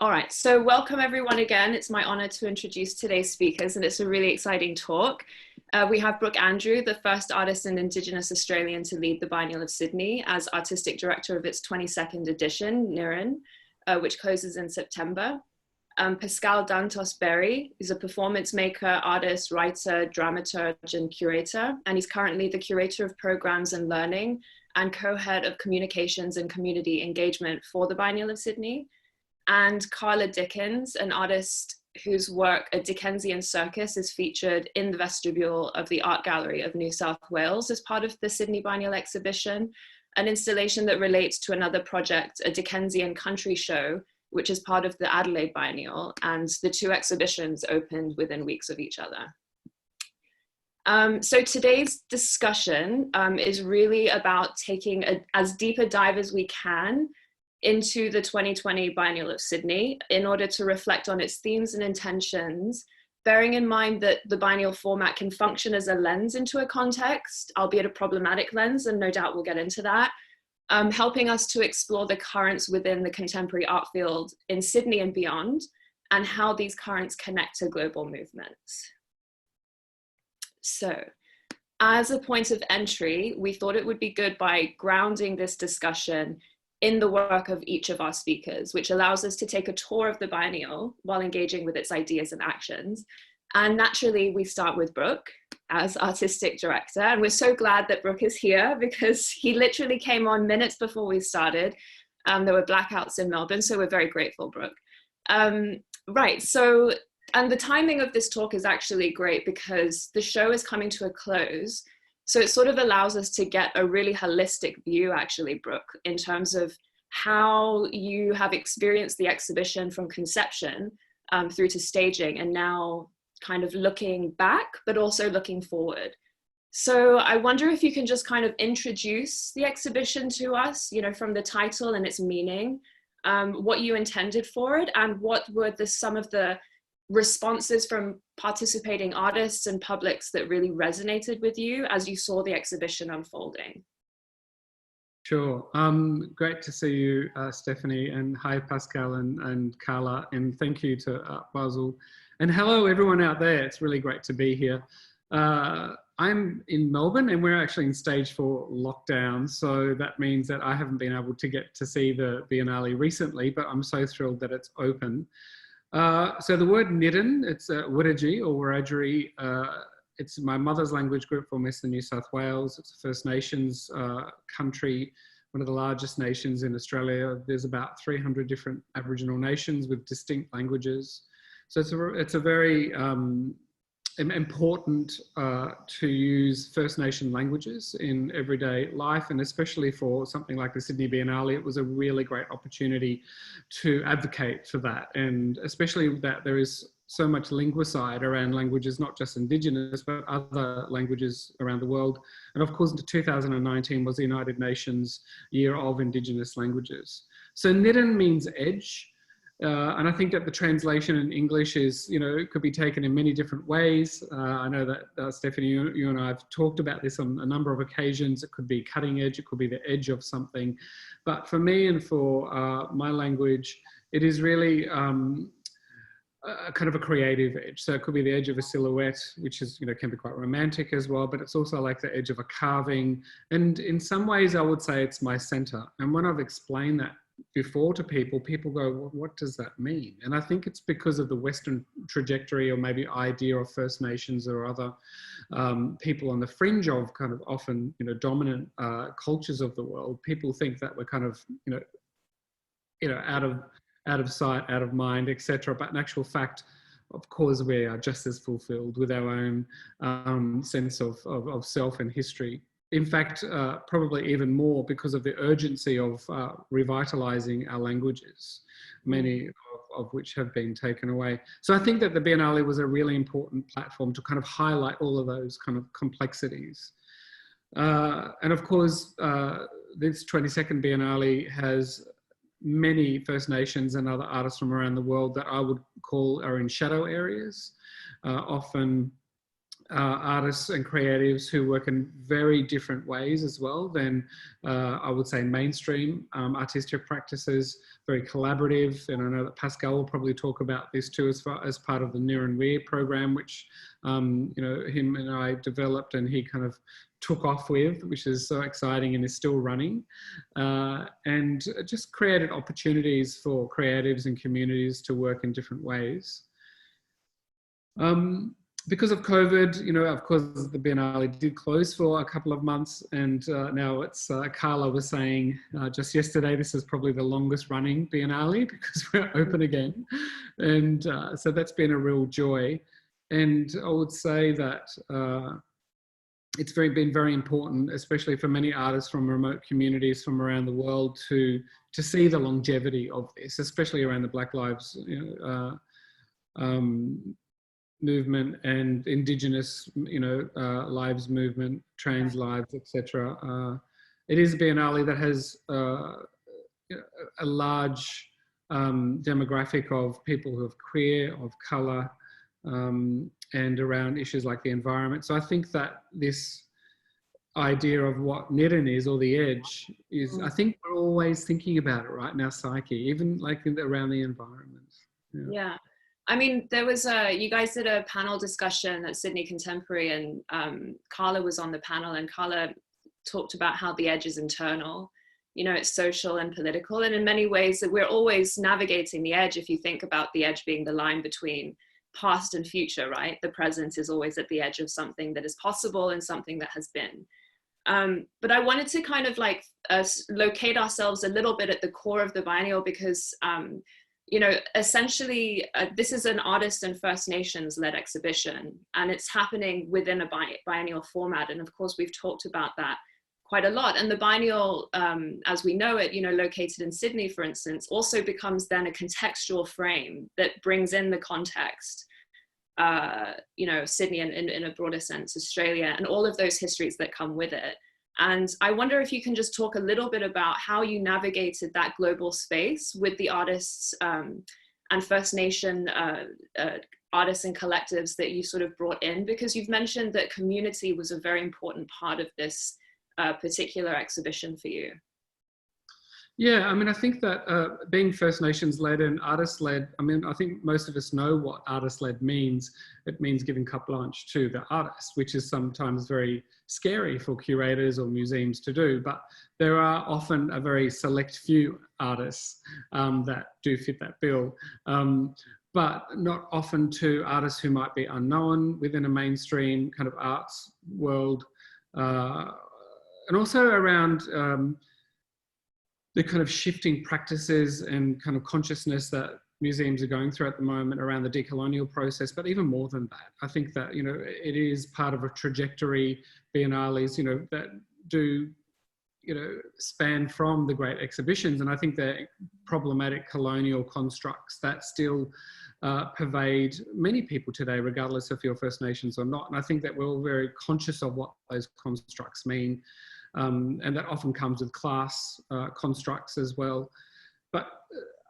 All right, so welcome everyone again. It's my honor to introduce today's speakers, and it's a really exciting talk. We have Brook Andrew, the first artist and Indigenous Australian to lead the Biennale of Sydney as artistic director of its 22nd edition, Niran, which closes in September. Paschal Daantos Berry is a performance maker, artist, writer, dramaturge, and curator, and he's currently the curator of programs and learning and co-head of communications and community engagement for the Biennale of Sydney. And Karla Dickens, an artist whose work, A Dickensian Circus, is featured in the vestibule of the Art Gallery of New South Wales as part of the Sydney Biennial exhibition, an installation that relates to another project, A Dickensian Country Show, which is part of the Adelaide Biennial, and the two exhibitions opened within weeks of each other. So today's discussion is really about taking as deep a dive as we can into the 2020 Biennial of Sydney in order to reflect on its themes and intentions, bearing in mind that the biennial format can function as a lens into a context, albeit a problematic lens, and no doubt we'll get into that, helping us to explore the currents within the contemporary art field in Sydney and beyond, and how these currents connect to global movements. So, as a point of entry, we thought it would be good by grounding this discussion in the work of each of our speakers, which allows us to take a tour of the biennial while engaging with its ideas and actions. And naturally, we start with Brook as artistic director. And we're so glad that Brook is here because he literally came on minutes before we started. There were blackouts in Melbourne, so we're very grateful, Brook. Right, so, and the timing of this talk is actually great because the show is coming to a close. So it sort of allows us to get a really holistic view, actually, Brook, in terms of how you have experienced the exhibition from conception through to staging, and now kind of looking back, but also looking forward. So I wonder if you can just kind of introduce the exhibition to us, you know, from the title and its meaning, what you intended for it, and what were some of the responses from participating artists and publics that really resonated with you as you saw the exhibition unfolding. Sure. Great to see you, Stephanie, and hi, Pascal and Carla, and thank you to Basel. And hello, everyone out there. It's really great to be here. I'm in Melbourne and we're actually in stage 4 lockdown. So that means that I haven't been able to get to see the Biennale recently, but I'm so thrilled that it's open. So the word Niran, it's Wiradjuri or Wiradjuri. It's my mother's language group from Western New South Wales. It's a First Nations country, one of the largest nations in Australia. There's about 300 different Aboriginal nations with distinct languages. So it's a very important to use First Nation languages in everyday life, and especially for something like the Sydney Biennale, it was a really great opportunity to advocate for that, and especially that there is so much linguicide around languages, not just Indigenous, but other languages around the world. And of course, 2019 was the United Nations Year of Indigenous Languages. So Niran means edge. And I think that the translation in English is, you know, it could be taken in many different ways. I know that Stephanie, you and I have talked about this on a number of occasions. It could be cutting edge, it could be the edge of something. But for me and for my language, it is really a kind of a creative edge. So it could be the edge of a silhouette, which is, you know, can be quite romantic as well, but it's also like the edge of a carving. And in some ways, I would say it's my center. And when I've explained that before to people, people go, well, what does that mean? And I think it's because of the Western trajectory or maybe idea of First Nations or other people on the fringe of kind of often, you know, dominant cultures of the world. People think that we're kind of, you know, out of sight, out of mind, etc. But in actual fact, of course, we are just as fulfilled with our own sense of self and history. In fact, probably even more because of the urgency of revitalising our languages, many of which have been taken away. So I think that the Biennale was a really important platform to kind of highlight all of those kind of complexities. And of course, this 22nd Biennale has many First Nations and other artists from around the world that I would call are in shadow areas, often artists and creatives who work in very different ways as well than I would say mainstream artistic practices, very collaborative. And I know that Paschal will probably talk about this too as part of the Near and Weir program, which you know, him and I developed and he kind of took off with, which is so exciting and is still running, and just created opportunities for creatives and communities to work in different ways. Because of COVID, you know, of course, the Biennale did close for a couple of months, and now it's, Karla was saying just yesterday, this is probably the longest running Biennale because we're open again. And so that's been a real joy. And I would say that it's been very important, especially for many artists from remote communities from around the world, to see the longevity of this, especially around the Black Lives movement and Indigenous, you know, lives movement, trans lives, etc. It is a Biennale that has a large demographic of people who are queer, of colour, and around issues like the environment. So I think that this idea of what Niren is, or the edge, is, I think we're always thinking about it, right, in our psyche, even like around the environment. Yeah. I mean, there was you guys did a panel discussion at Sydney Contemporary, and Karla was on the panel, and Karla talked about how the edge is internal, you know, it's social and political. And in many ways that we're always navigating the edge. If you think about the edge being the line between past and future, right? The present is always at the edge of something that is possible and something that has been. But I wanted to kind of like locate ourselves a little bit at the core of the biennial, because you know, essentially, this is an artist and First Nations led exhibition, and it's happening within a biennial format. And of course, we've talked about that quite a lot. And the biennial, as we know it, you know, located in Sydney, for instance, also becomes then a contextual frame that brings in the context, you know, Sydney and in a broader sense, Australia, and all of those histories that come with it. And I wonder if you can just talk a little bit about how you navigated that global space with the artists and First Nation artists and collectives that you sort of brought in, because you've mentioned that community was a very important part of this particular exhibition for you. Yeah, I mean, I think that being First Nations led and artist led, I mean, I think most of us know what artist led means. It means giving carte blanche to the artist, which is sometimes very scary for curators or museums to do. But there are often a very select few artists that do fit that bill. But not often to artists who might be unknown within a mainstream kind of arts world. And also around the kind of shifting practices and kind of consciousness that museums are going through at the moment around the decolonial process. But even more than that, I think that, you know, it is part of a trajectory, biennales, you know, that do, you know, span from the great exhibitions. And I think they're problematic colonial constructs that still pervade many people today, regardless if you're First Nations or not. And I think that we're all very conscious of what those constructs mean. And that often comes with class constructs as well. But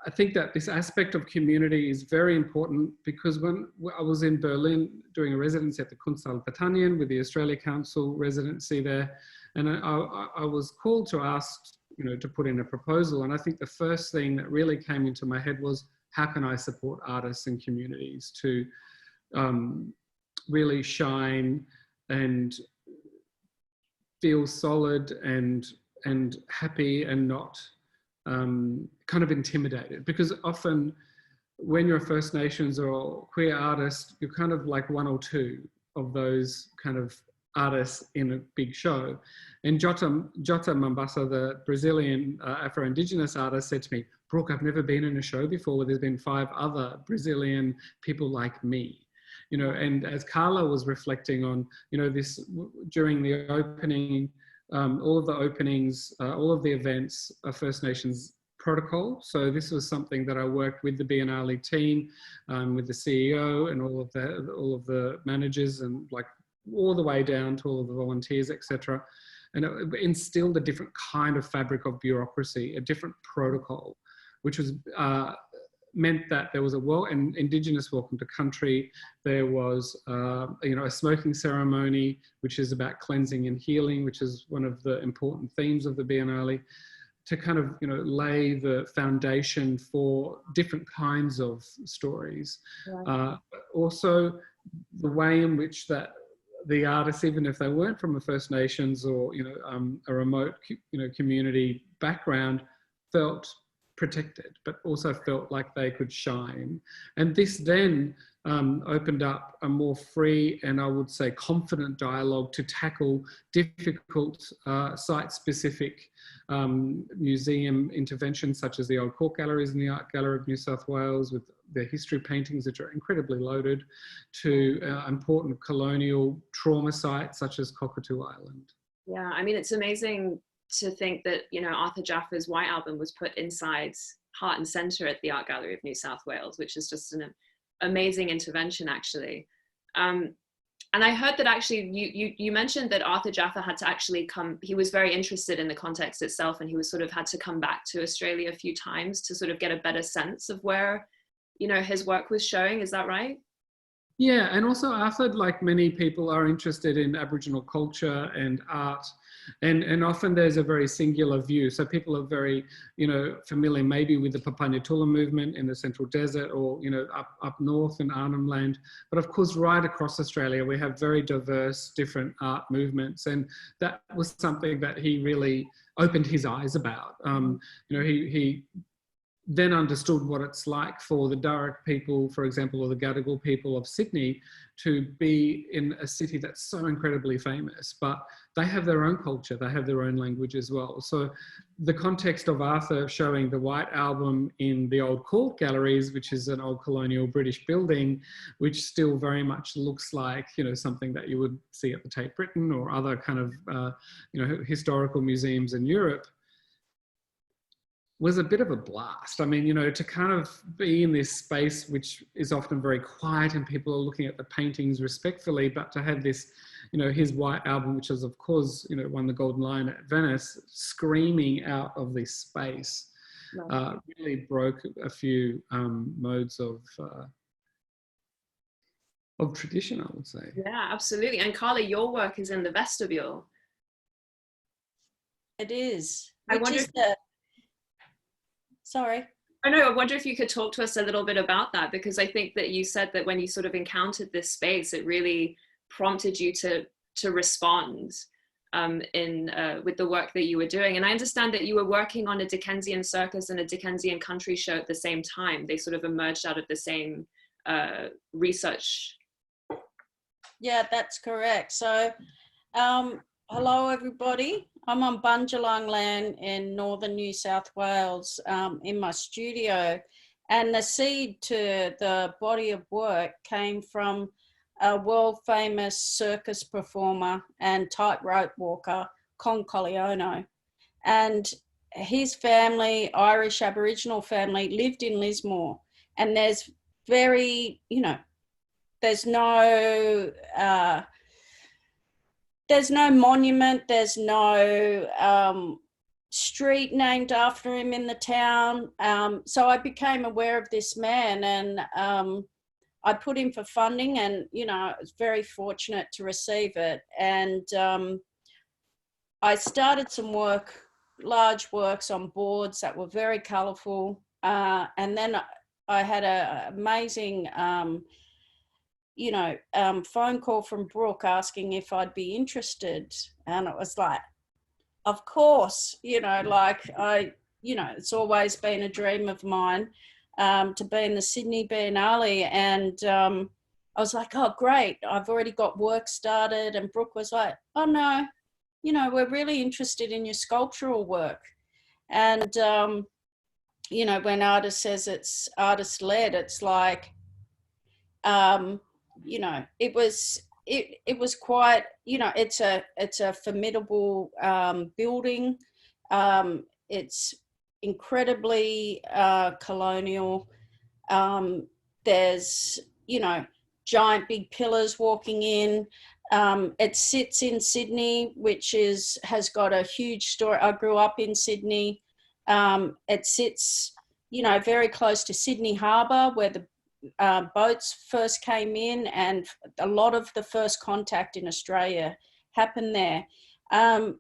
I think that this aspect of community is very important, because when I was in Berlin doing a residency at the Kunstalbritannien with the Australia Council residency there, and I was called to ask, you know, to put in a proposal. And I think the first thing that really came into my head was, how can I support artists and communities to really shine and feel solid and happy and not kind of intimidated? Because often when you're a First Nations or queer artist, you're kind of like one or two of those kind of artists in a big show. And Jota Mombasa, the Brazilian Afro-Indigenous artist, said to me, "Brook, I've never been in a show before where there's been 5 other Brazilian people like me." You know, and as Karla was reflecting on, you know, this during the opening, all of the openings, all of the events are First Nations protocol. So this was something that I worked with the Biennale team, with the CEO and all of the managers, and like all the way down to all of the volunteers, etc. And it instilled a different kind of fabric of bureaucracy, a different protocol, which was meant that there was an Indigenous welcome to country. There was, a smoking ceremony, which is about cleansing and healing, which is one of the important themes of the Biennale, to kind of, lay the foundation for different kinds of stories. Right. Also, the way in which that the artists, even if they weren't from the First Nations or, a remote, community background, felt protected, but also felt like they could shine. And this then opened up a more free and, I would say, confident dialogue to tackle difficult site-specific museum interventions, such as the Old Court Galleries and the Art Gallery of New South Wales, with their history paintings, which are incredibly loaded, to important colonial trauma sites such as Cockatoo Island. Yeah, I mean, it's amazing to think that, Arthur Jaffe's White Album was put inside heart and center at the Art Gallery of New South Wales, which is just an amazing intervention, actually. And I heard that actually you mentioned that Arthur Jaffe had to actually come, he was very interested in the context itself, and he was sort of had to come back to Australia a few times to sort of get a better sense of where, his work was showing. Is that right? Yeah, and also Arthur, like many people, are interested in Aboriginal culture and art, and often there's a very singular view. So people are very, familiar maybe with the Papanitula movement in the Central Desert, or, up north in Arnhem Land. But of course, right across Australia, we have very diverse, different art movements, and that was something that he really opened his eyes about. He then understood what it's like for the Darug people, for example, or the Gadigal people of Sydney, to be in a city that's so incredibly famous, but they have their own culture, they have their own language as well. So the context of Arthur showing the White Album in the Old Court Galleries, which is an old colonial British building, which still very much looks like, something that you would see at the Tate Britain or other kind of, historical museums in Europe, was a bit of a blast. I mean, to kind of be in this space, which is often very quiet and people are looking at the paintings respectfully, but to have this, his White Album, which is of course, won the Golden Lion at Venice, screaming out of this space, really broke a few modes of tradition, I would say. Yeah, absolutely. And Carla, your work is in the vestibule. It is. Sorry. I wonder if you could talk to us a little bit about that, because I think that you said that when you sort of encountered this space, it really prompted you to respond with the work that you were doing. And I understand that you were working on a Dickensian circus and a Dickensian country show at the same time. They sort of emerged out of the same research. Yeah, that's correct. So, hello everybody. I'm on Bundjalung land in northern New South Wales in my studio, and the seed to the body of work came from a world famous circus performer and tightrope walker, Con Coliono. And his family, Irish Aboriginal family, lived in Lismore, and there's there's no monument, there's no street named after him in the town. So I became aware of this man, and I put in for funding, and, I was very fortunate to receive it. And I started some large works on boards that were very colourful. And then I had an amazing phone call from Brook asking if I'd be interested. And it was like, of course, it's always been a dream of mine to be in the Sydney Biennale. And I was like, oh, great, I've already got work started. And Brook was like, oh, no, we're really interested in your sculptural work. And, when artist says it's artist-led, it's like, it was quite, it's a formidable building. It's incredibly colonial. There's, giant big pillars walking in. It sits in Sydney, which has got a huge story. I grew up in Sydney. It sits you know, very close to Sydney Harbour, where the boats first came in, and a lot of the first contact in Australia happened there. And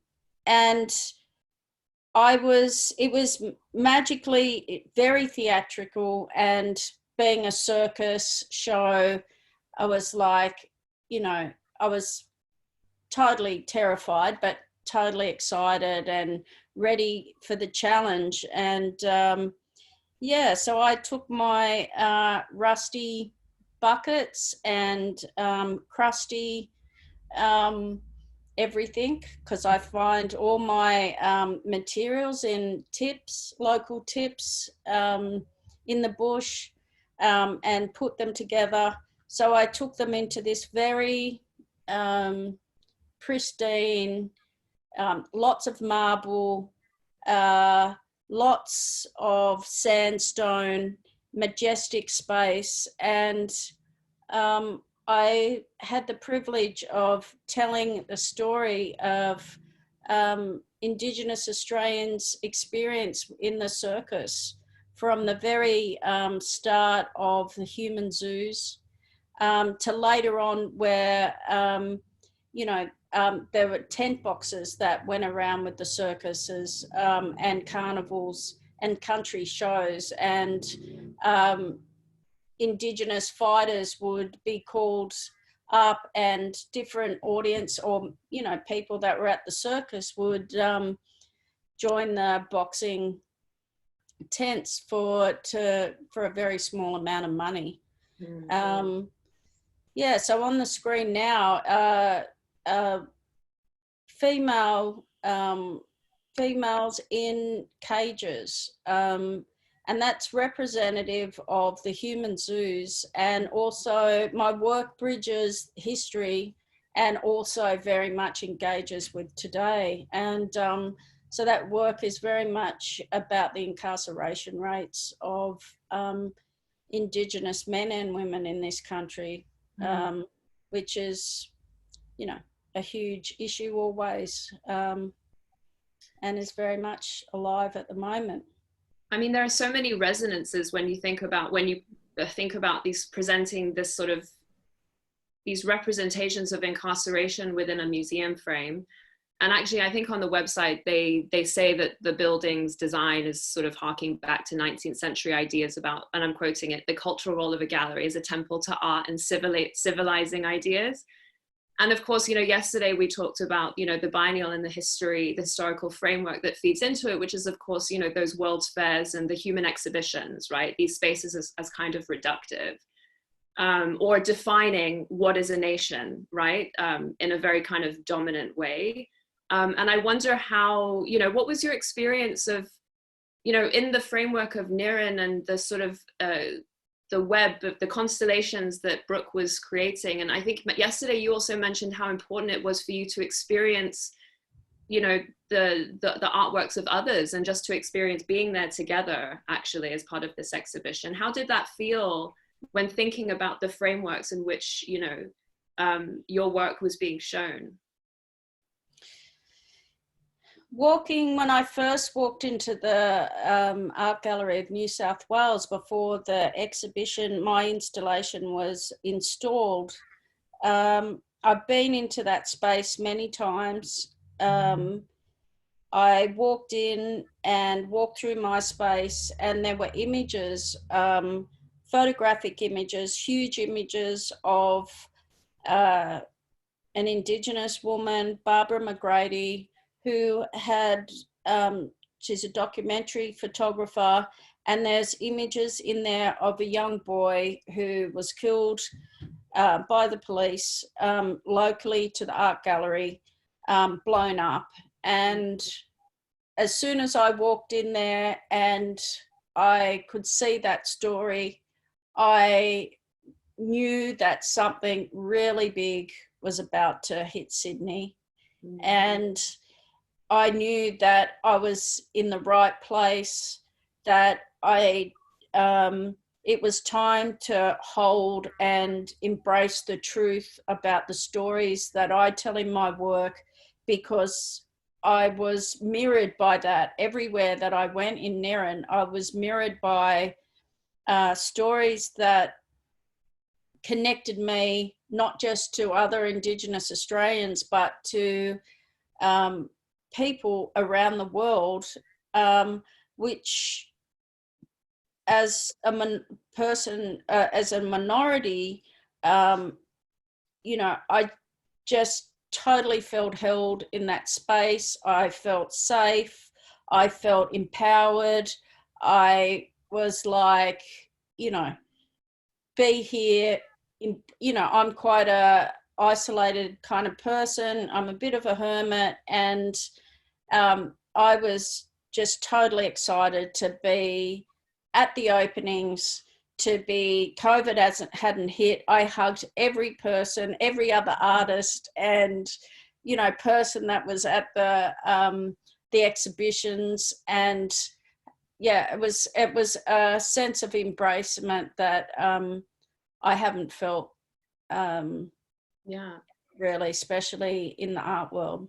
it was magically very theatrical, and being a circus show, I was like, you know, I was totally terrified, but totally excited and ready for the challenge. And yeah, so I took my rusty buckets and crusty everything, because I find all my materials in tips, local tips, in the bush, and put them together. So I took them into this very pristine, lots of marble, lots of sandstone, majestic space. And I had the privilege of telling the story of Indigenous Australians' experience in the circus, from the very start of the human zoos to later on, where, you know, there were tent boxes that went around with the circuses and carnivals and country shows, and Indigenous fighters would be called up, and different audience, or, you know, people that were at the circus would join the boxing tents for a very small amount of money. Mm-hmm. Yeah, so on the screen now, females in cages, and that's representative of the human zoos. And also my work bridges history and also very much engages with today. And so that work is very much about the incarceration rates of Indigenous men and women in this country, which is, you know, a huge issue always, and is very much alive at the moment. I mean, there are so many resonances when you think about these, presenting this sort of, these representations of incarceration within a museum frame. And actually, I think on the website, they say that the building's design is sort of harking back to 19th century ideas about, and I'm quoting it, the cultural role of a gallery as a temple to art and civilizing ideas. And of course, you know, yesterday we talked about, you know, the biennial and the historical framework that feeds into it, which is, of course, you know, those World's Fairs and the human exhibitions, right? These spaces as kind of reductive, or defining what is a nation, right? In a very kind of dominant way. And I wonder how, you know, what was your experience of, you know, in the framework of Niren and the sort of, the web of the constellations that Brook was creating. And I think yesterday you also mentioned how important it was for you to experience, you know, the artworks of others, and just to experience being there together actually as part of this exhibition. How did that feel when thinking about the frameworks in which, you know, your work was being shown? When I first walked into the Art Gallery of New South Wales before the exhibition, my installation was installed. I've been into that space many times. I walked in and walked through my space, and there were images, photographic images, huge images of an Indigenous woman, Barbara McGrady, who had, she's a documentary photographer, and there's images in there of a young boy who was killed by the police locally to the art gallery, blown up. And as soon as I walked in there and I could see that story, I knew that something really big was about to hit Sydney. Mm-hmm. And I knew that I was in the right place, that it was time to hold and embrace the truth about the stories that I tell in my work, because I was mirrored by that everywhere that I went in Niren. I was mirrored by stories that connected me not just to other Indigenous Australians, but to people around the world, which as a person, as a minority, you know, I just totally felt held in that space. I felt safe. I felt empowered. I was like, you know, be here. You know, I'm quite a isolated kind of person. I'm a bit of a hermit, and I was just totally excited to be at the openings, to be COVID hadn't hit. I hugged every person, every other artist and, you know, person that was at the exhibitions. And yeah, it was a sense of embracement that I haven't felt really, especially in the art world.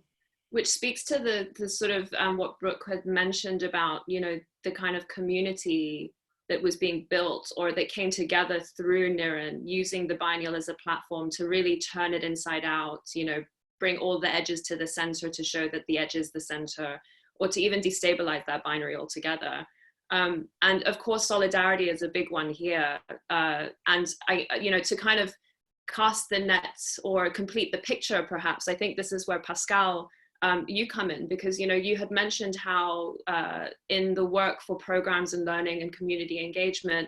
Which speaks to the sort of what Brook had mentioned about, you know, the kind of community that was being built or that came together through Niren, using the biennial as a platform to really turn it inside out, you know, bring all the edges to the center to show that the edge is the center, or to even destabilize that binary altogether. And of course, solidarity is a big one here. And I, you know, to kind of cast the nets or complete the picture, perhaps, I think this is where Paschal, you come in, because, you know, you had mentioned how in the work for programs and learning and community engagement,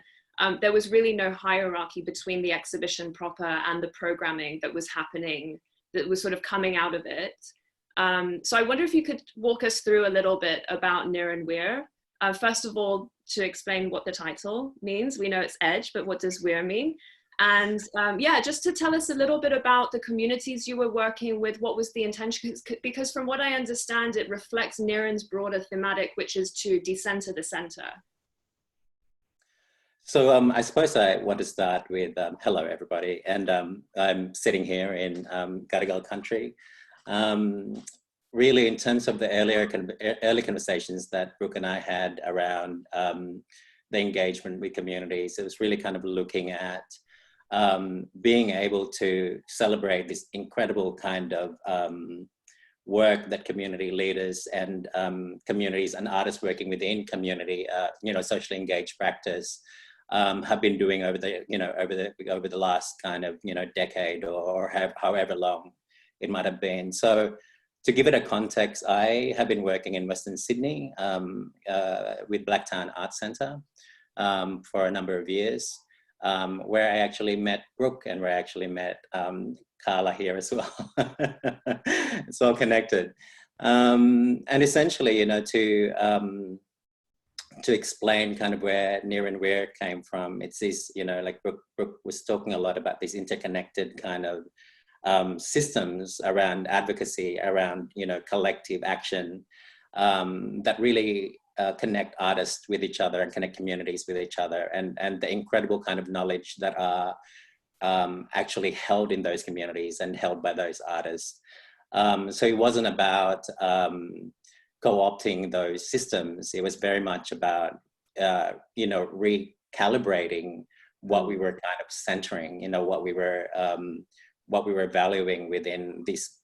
there was really no hierarchy between the exhibition proper and the programming that was happening, that was sort of coming out of it. So I wonder if you could walk us through a little bit about Niren Weir. First of all, to explain what the title means. We know it's edge, but what does Weir mean? And yeah, just to tell us a little bit about the communities you were working with, what was the intention? Because from what I understand, it reflects Niren's broader thematic, which is to decenter the center. So I suppose I want to start with hello, everybody. And I'm sitting here in Gadigal country. Really, in terms of the early conversations that Brook and I had around the engagement with communities, it was really kind of looking at being able to celebrate this incredible kind of work that community leaders and communities and artists working within community, you know, socially engaged practice have been doing over the last kind of, you know, decade or however long it might have been. So to give it a context, I have been working in Western Sydney with Blacktown Arts Centre for a number of years. Where I actually met Brook and where I actually met Karla here as well. It's all connected. And essentially, you know, to explain kind of where Niren Weir came from, it's this, you know, like Brook was talking a lot about these interconnected kind of systems around advocacy, around, you know, collective action that really connect artists with each other and connect communities with each other, and the incredible kind of knowledge that are actually held in those communities and held by those artists. So it wasn't about co-opting those systems. It was very much about, you know, recalibrating what we were kind of centering, you know, what we were valuing within this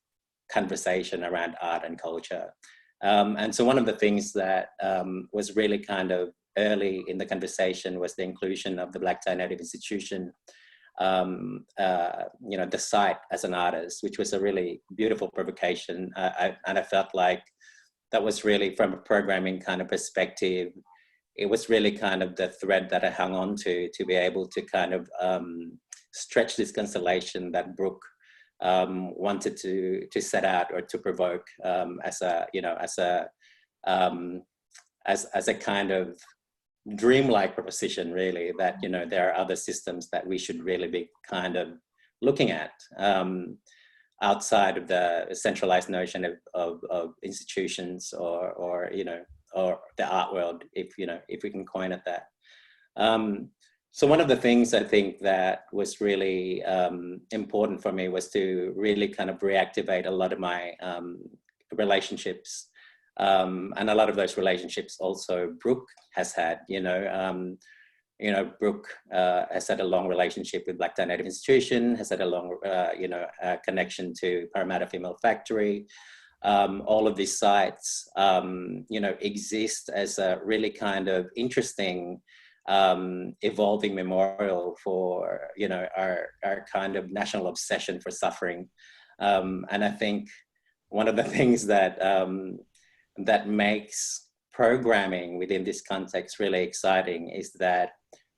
conversation around art and culture. And so one of the things that was really kind of early in the conversation was the inclusion of the Blacktown Native Institution, you know, the site as an artist, which was a really beautiful provocation. And I felt like that was really, from a programming kind of perspective, it was really kind of the thread that I hung on to be able to kind of stretch this constellation that Brook wanted to set out or to provoke as a, you know, as a kind of dreamlike proposition, really, that, you know, there are other systems that we should really be kind of looking at outside of the centralized notion of institutions or you know, or the art world, if, you know, if we can coin it that. So one of the things I think that was really important for me was to really kind of reactivate a lot of my relationships And a lot of those relationships also Brook has had, Brook has had a long relationship with Black Tie Native Institution, has had a long, connection to Parramatta Female Factory. All of these sites, exist as a really kind of interesting, evolving memorial for, our kind of national obsession for suffering. And I think one of the things that, that makes programming within this context really exciting is that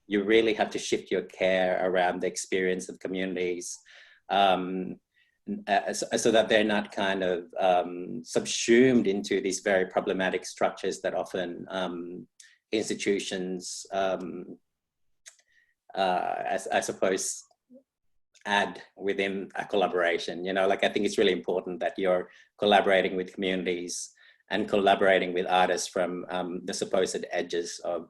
you really have to shift your care around the experience of communities, so that they're not kind of subsumed into these very problematic structures that often institutions, I suppose, add within a collaboration. I think it's really important that you're collaborating with communities and collaborating with artists from the supposed edges of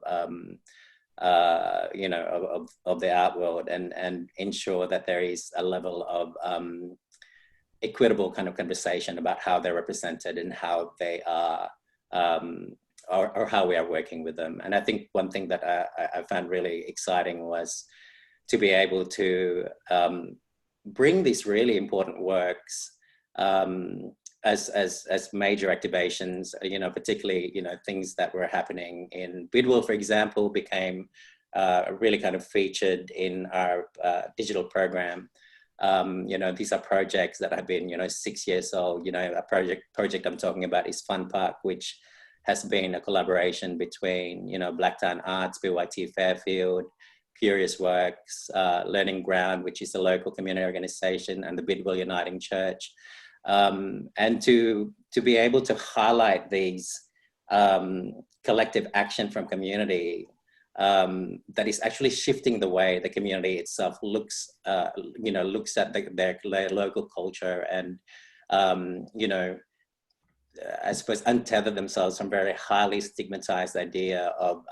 the art world, and ensure that there is a level of equitable kind of conversation about how they're represented and how they are, or how we are working with them. And I think one thing that I found really exciting was to be able to bring these really important works as major activations, particularly, things that were happening in Bidwell, for example, became really kind of featured in our digital program. These are projects that have been, 6 years old. A project I'm talking about is Fun Park, which has been a collaboration between, Blacktown Arts, BYT Fairfield, Curious Works, Learning Ground, which is a local community organization, and the Bidwell Uniting Church. And to be able to highlight these collective action from community that is actually shifting the way the community itself looks at their local culture, and I suppose untether themselves from very highly stigmatized idea of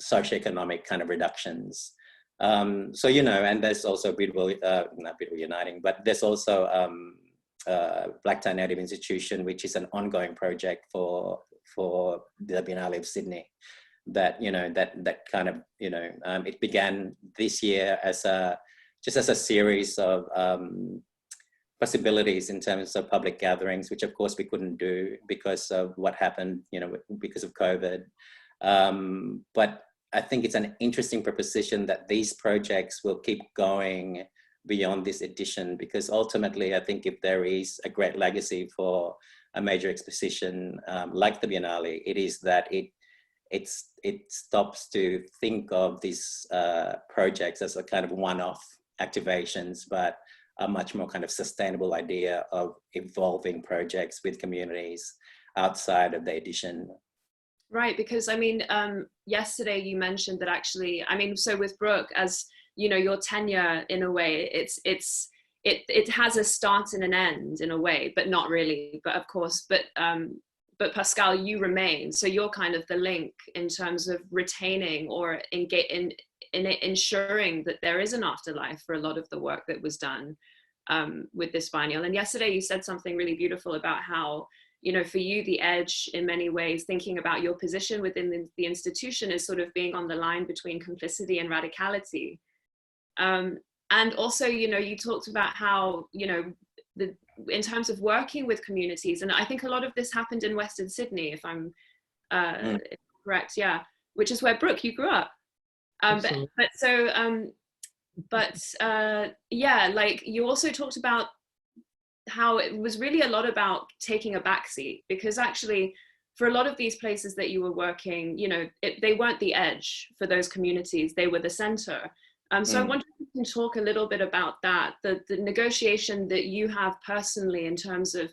socioeconomic kind of reductions. And there's also Bidwell, not Bidwell Uniting, but there's also Black Tie Native Institution, which is an ongoing project for the Biennale of Sydney. That kind of it began this year as a series of possibilities in terms of public gatherings, which of course we couldn't do because of what happened, because of COVID. But I think it's an interesting proposition that these projects will keep going beyond this edition, because ultimately I think if there is a great legacy for a major exposition like the Biennale, it is that it stops to think of these projects as a kind of one-off activations, but a much more kind of sustainable idea of evolving projects with communities outside of the edition. Right, because yesterday you mentioned that actually, so with Brook, as your tenure in a way, it has a start and an end in a way, but not really. But of course, but Paschal, you remain, so you're kind of the link in terms of retaining or in ensuring that there is an afterlife for a lot of the work that was done with this biennial. And yesterday you said something really beautiful about how, for you, the edge in many ways, thinking about your position within the institution is sort of being on the line between complicity and radicality. And also, you talked about how, in terms of working with communities, and I think a lot of this happened in Western Sydney, if I'm correct, yeah, which is where, Brook, you grew up. You also talked about how it was really a lot about taking a backseat, because actually for a lot of these places that you were working, they weren't the edge for those communities, they were the center. So I wonder if you can talk a little bit about that, the negotiation that you have personally in terms of,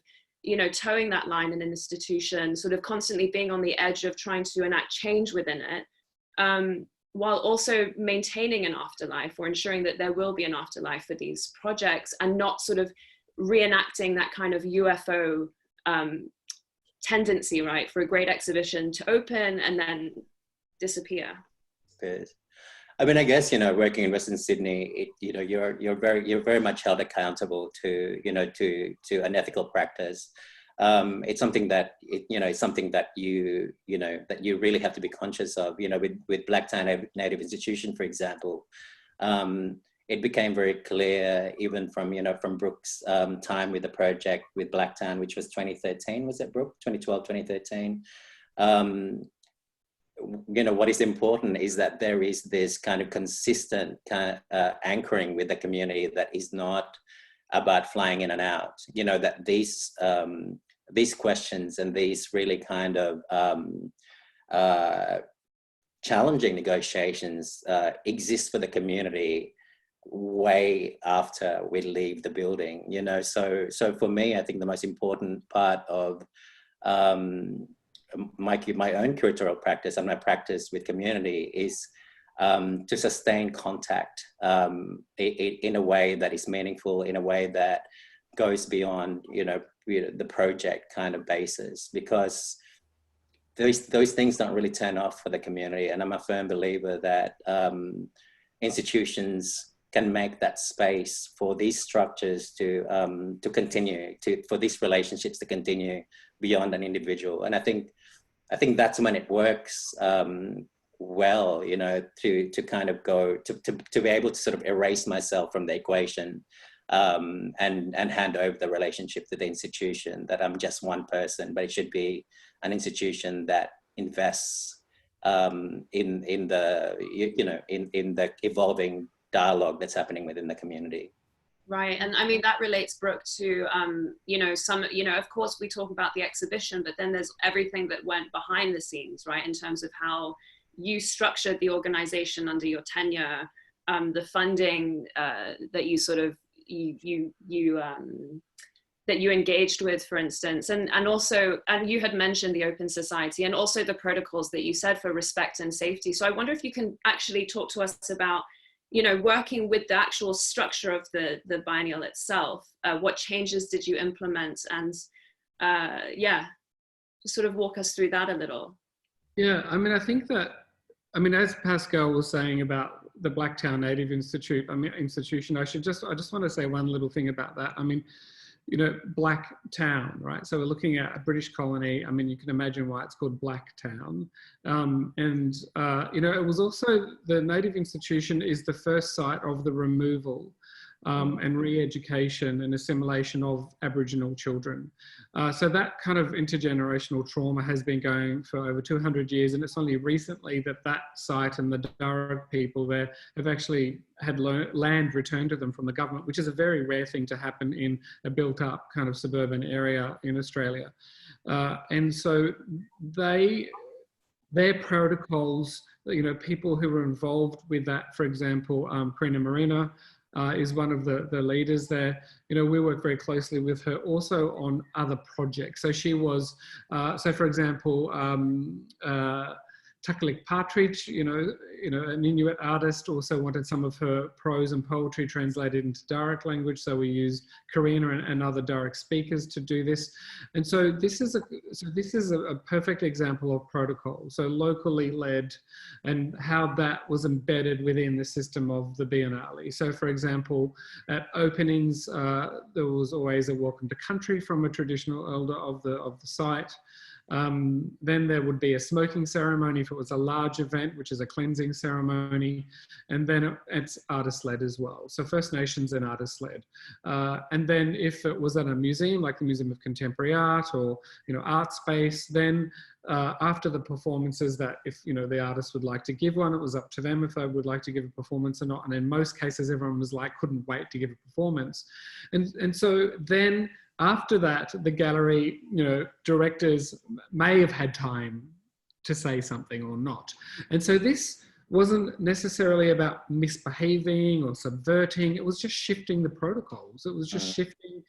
towing that line in an institution, sort of constantly being on the edge of trying to enact change within it, while also maintaining an afterlife, or ensuring that there will be an afterlife for these projects, and not sort of reenacting that kind of UFO tendency, right, for a great exhibition to open and then disappear. Good. I guess, working in Western Sydney, you're very much held accountable to an ethical practice. it's something that it's something that you really have to be conscious of. With Blacktown Native Institution, for example, it became very clear, even from Brook's time with the project with Blacktown, which was 2013, was it, Brook? 2012, 2013. What is important is that there is this kind of consistent anchoring with the community that is not about flying in and out. That these questions and these really kind of challenging negotiations exist for the community way after we leave the building. So for me, I think the most important part of my own curatorial practice and my practice with community is to sustain contact in a way that is meaningful, in a way that goes beyond the project kind of basis, because those things don't really turn off for the community. And I'm a firm believer that institutions can make that space for these structures to continue, for these relationships to continue beyond an individual. And I think that's when it works well, to kind of go to be able to sort of erase myself from the equation and hand over the relationship to the institution, that I'm just one person, but it should be an institution that invests in the evolving dialogue that's happening within the community. Right. And I mean, that relates, Brooke, to, of course we talk about the exhibition, but then there's everything that went behind the scenes, right? In terms of how you structured the organization under your tenure, the funding that you sort of, that you engaged with, for instance, and also, and you had mentioned the Open Society and also the protocols that you said for respect and safety. So I wonder if you can actually talk to us about, working with the actual structure of the biennial itself. What changes did you implement? And sort of walk us through that a little. Yeah, I mean, I think that, as Pascal was saying about the Blacktown Native institution, I just want to say one little thing about that. I mean, Blacktown, right? So we're looking at a British colony. I mean, you can imagine why it's called Blacktown. It was also, the Native institution is the first site of the removal and re-education and assimilation of Aboriginal children. So that kind of intergenerational trauma has been going for over 200 years, and it's only recently that site and the Darug people there have actually had land returned to them from the government, which is a very rare thing to happen in a built-up kind of suburban area in Australia. And so their protocols, people who were involved with that, for example, Karina Marina, is one of the leaders there. We work very closely with her also on other projects. So she was, for example, Takalik Partridge, an Inuit artist, also wanted some of her prose and poetry translated into Darug language. So we used Karina and other Darug speakers to do this. And so this is a perfect example of protocol. So locally led, and how that was embedded within the system of the Biennale. So for example, at openings, there was always a welcome to country from a traditional elder of the site. Then there would be a smoking ceremony if it was a large event, which is a cleansing ceremony, and then it's artist-led as well. So First Nations and artist-led. And then if it was at a museum, like the Museum of Contemporary Art or Art Space, then after the performances, that if the artist would like to give one, it was up to them if they would like to give a performance or not. And in most cases, everyone was like, couldn't wait to give a performance. And so then after that, the gallery, directors may have had time to say something or not. And so this wasn't necessarily about misbehaving or subverting. It was just shifting the protocols. It was just shifting,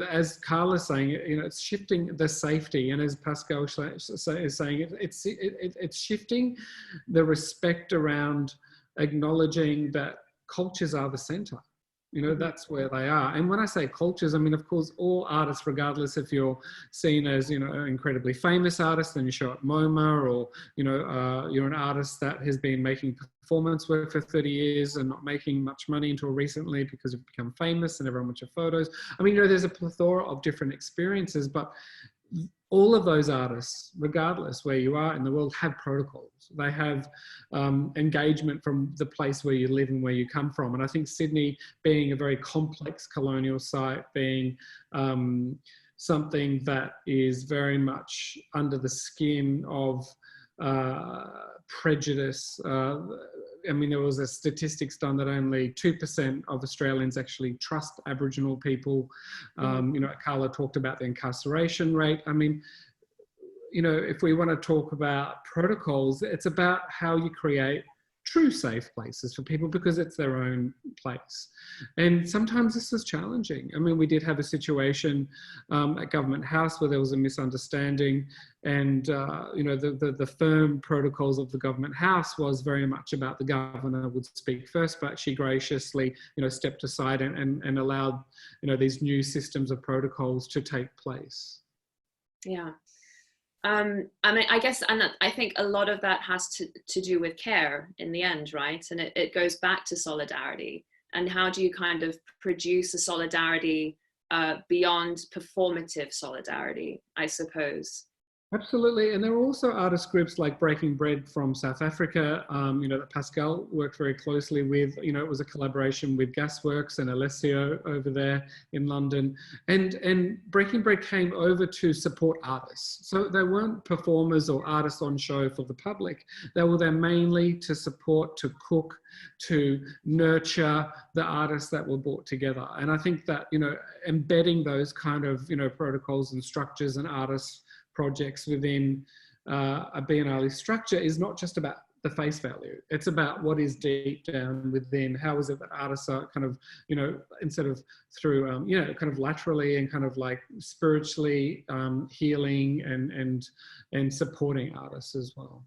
as Carla's saying, it's shifting the safety. And as Pascal is saying, it's shifting the respect around acknowledging that cultures are the center. You know, that's where they are. And when I say cultures, I mean, of course, all artists, regardless if you're seen as, you know, an incredibly famous artist and you show at MoMA, or, you know, you're an artist that has been making performance work for 30 years and not making much money until recently because you've become famous and everyone wants your photos. I mean, you know, there's a plethora of different experiences, but all of those artists, regardless where you are in the world, have protocols. They have engagement from the place where you live and where you come from. And I think Sydney, being a very complex colonial site, being something that is very much under the skin of prejudice. I mean, there was a statistics done that only 2% of Australians actually trust Aboriginal people. You know, Karla talked about the incarceration rate. I mean, you know, if we want to talk about protocols, it's about how you create true safe places for people, because it's their own place. And sometimes this is challenging. I mean, we did have a situation at Government House where there was a misunderstanding, and you know, the firm protocols of the Government House was very much about the governor would speak first, but she graciously, you know, stepped aside and allowed, you know, these new systems of protocols to take place. Yeah. I mean, I guess, and I think a lot of that has to do with care in the end, right? And it goes back to solidarity. And how do you kind of produce a solidarity beyond performative solidarity, I suppose? Absolutely. And there are also artist groups like Breaking Bread from South Africa, you know, that Paschal worked very closely with. You know, it was a collaboration with Gasworks and Alessio over there in London. And Breaking Bread came over to support artists. So they weren't performers or artists on show for the public. They were there mainly to support, to cook, to nurture the artists that were brought together. And I think that, you know, embedding those kind of, you know, protocols and structures and artists projects within a Biennale structure is not just about the face value. It's about what is deep down within. How is it that artists are kind of, you know, instead of through, you know, kind of laterally and kind of like spiritually healing and supporting artists as well.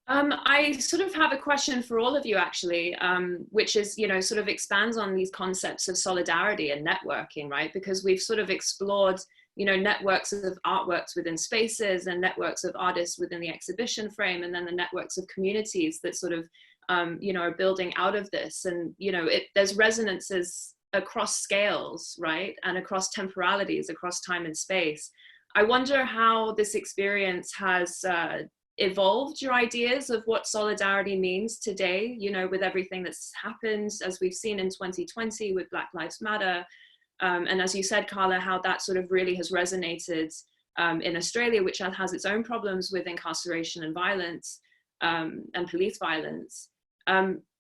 I sort of have a question for all of you, actually, which is, you know, sort of expands on these concepts of solidarity and networking, right? Because we've sort of explored, you know, networks of artworks within spaces and networks of artists within the exhibition frame, and then the networks of communities that sort of, you know, are building out of this. And, you know, there's resonances across scales, right? And across temporalities, across time and space. I wonder how this experience has evolved your ideas of what solidarity means today, you know, with everything that's happened, as we've seen in 2020 with Black Lives Matter. And as you said, Karla, how that sort of really has resonated in Australia, which has its own problems with incarceration and violence and police violence.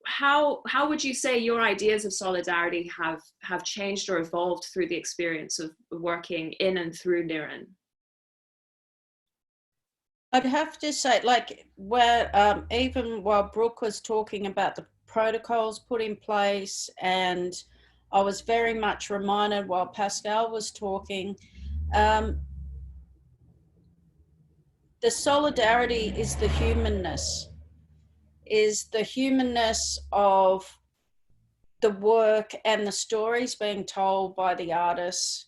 How would you say your ideas of solidarity have changed or evolved through the experience of working in and through Niran? I'd have to say, like, where even while Brook was talking about the protocols put in place, and I was very much reminded while Paschal was talking, the solidarity is the humanness of the work and the stories being told by the artists,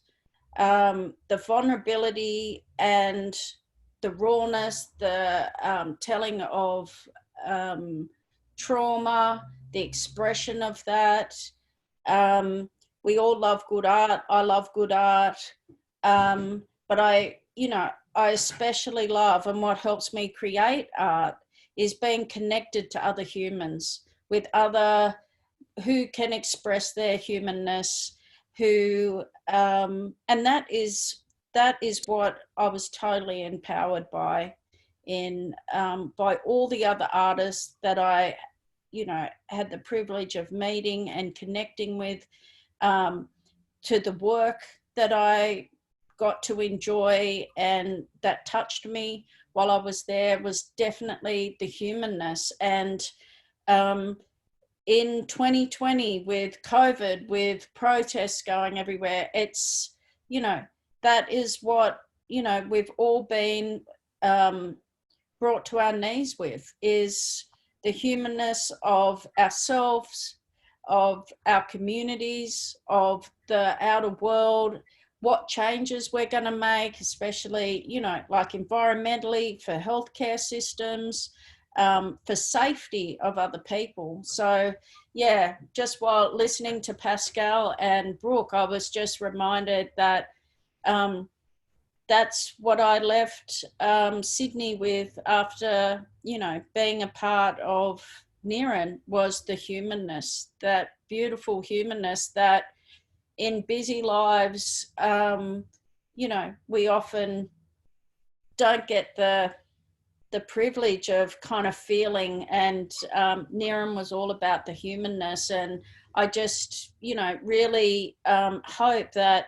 the vulnerability and the rawness, the telling of trauma, the expression of that. We all love good art. I love good art. But I especially love, and what helps me create art is being connected to other humans, with other who can express their humanness, who, and that is what I was totally empowered by by all the other artists that I, you know, had the privilege of meeting and connecting with, to the work that I got to enjoy and that touched me while I was there was definitely the humanness. And in 2020 with COVID, with protests going everywhere, it's, you know, that is what, you know, we've all been brought to our knees with, is the humanness of ourselves, of our communities, of the outer world, what changes we're going to make, especially, you know, like environmentally, for healthcare systems, for safety of other people. So, yeah, just while listening to Paschal and Brook, I was just reminded that that's what I left Sydney with after, you know, being a part of Niran, was the humanness, that beautiful humanness that in busy lives, you know, we often don't get the privilege of kind of feeling, and Niran was all about the humanness. And I just, you know, really hope that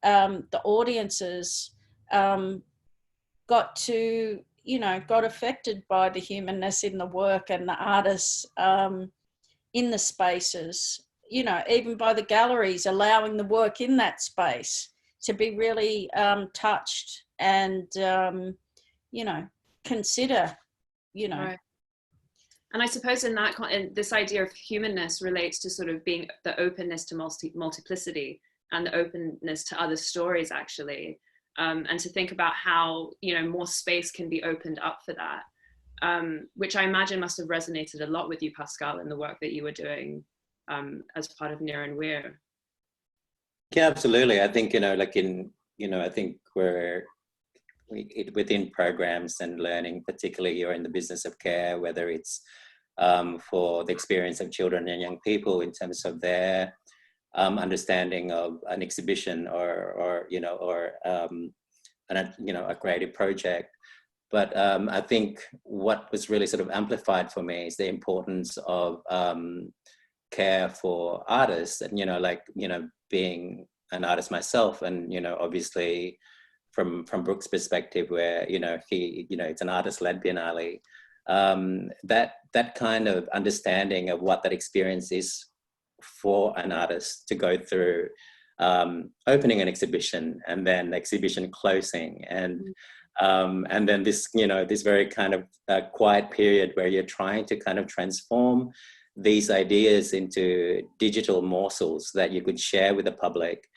the audiences got to, you know, got affected by the humanness in the work, and the artists in the spaces, you know, even by the galleries allowing the work in that space to be really touched and, you know, consider, you know. Right. And I suppose in that, in this idea of humanness relates to sort of being the openness to multiplicity and the openness to other stories, actually. And to think about how, you know, more space can be opened up for that, which I imagine must have resonated a lot with you, Paschal, in the work that you were doing as part of Niran Weir. Yeah, absolutely. I think, you know, like in, you know, I think within programs and learning, particularly you're in the business of care, whether it's for the experience of children and young people in terms of their understanding of an exhibition or you know, or you know, a creative project. But I think what was really sort of amplified for me is the importance of care for artists, and, you know, like, you know, being an artist myself, and, you know, obviously from Brook's perspective, where, you know, you know, it's an artist-led biennale, that kind of understanding of what that experience is for an artist to go through opening an exhibition, and then the exhibition closing, and then this, you know, this very kind of quiet period where you're trying to kind of transform these ideas into digital morsels that you could share with the public.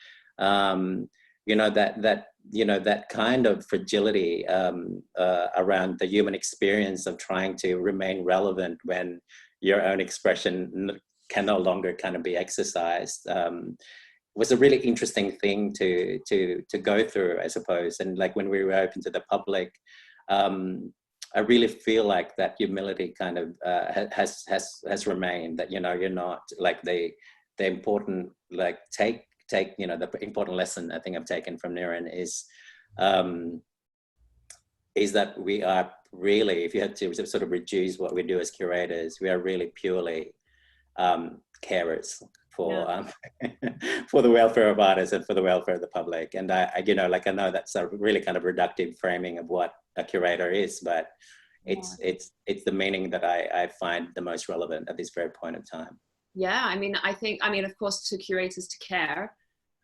You know, that kind of fragility around the human experience of trying to remain relevant when your own expression can no longer kind of be exercised, was a really interesting thing to go through, I suppose. And like when we were open to the public, I really feel like that humility kind of has remained, that, you know, you're not like the important, like take, you know, the important lesson I think I've taken from Niran is that we are really, if you had to sort of reduce what we do as curators, we are really purely carers for for the welfare of artists and for the welfare of the public. And I you know, like, I know that's a really kind of reductive framing of what a curator is, but it's the meaning that I find the most relevant at this very point in time. Yeah, I mean, of course, to curators to care.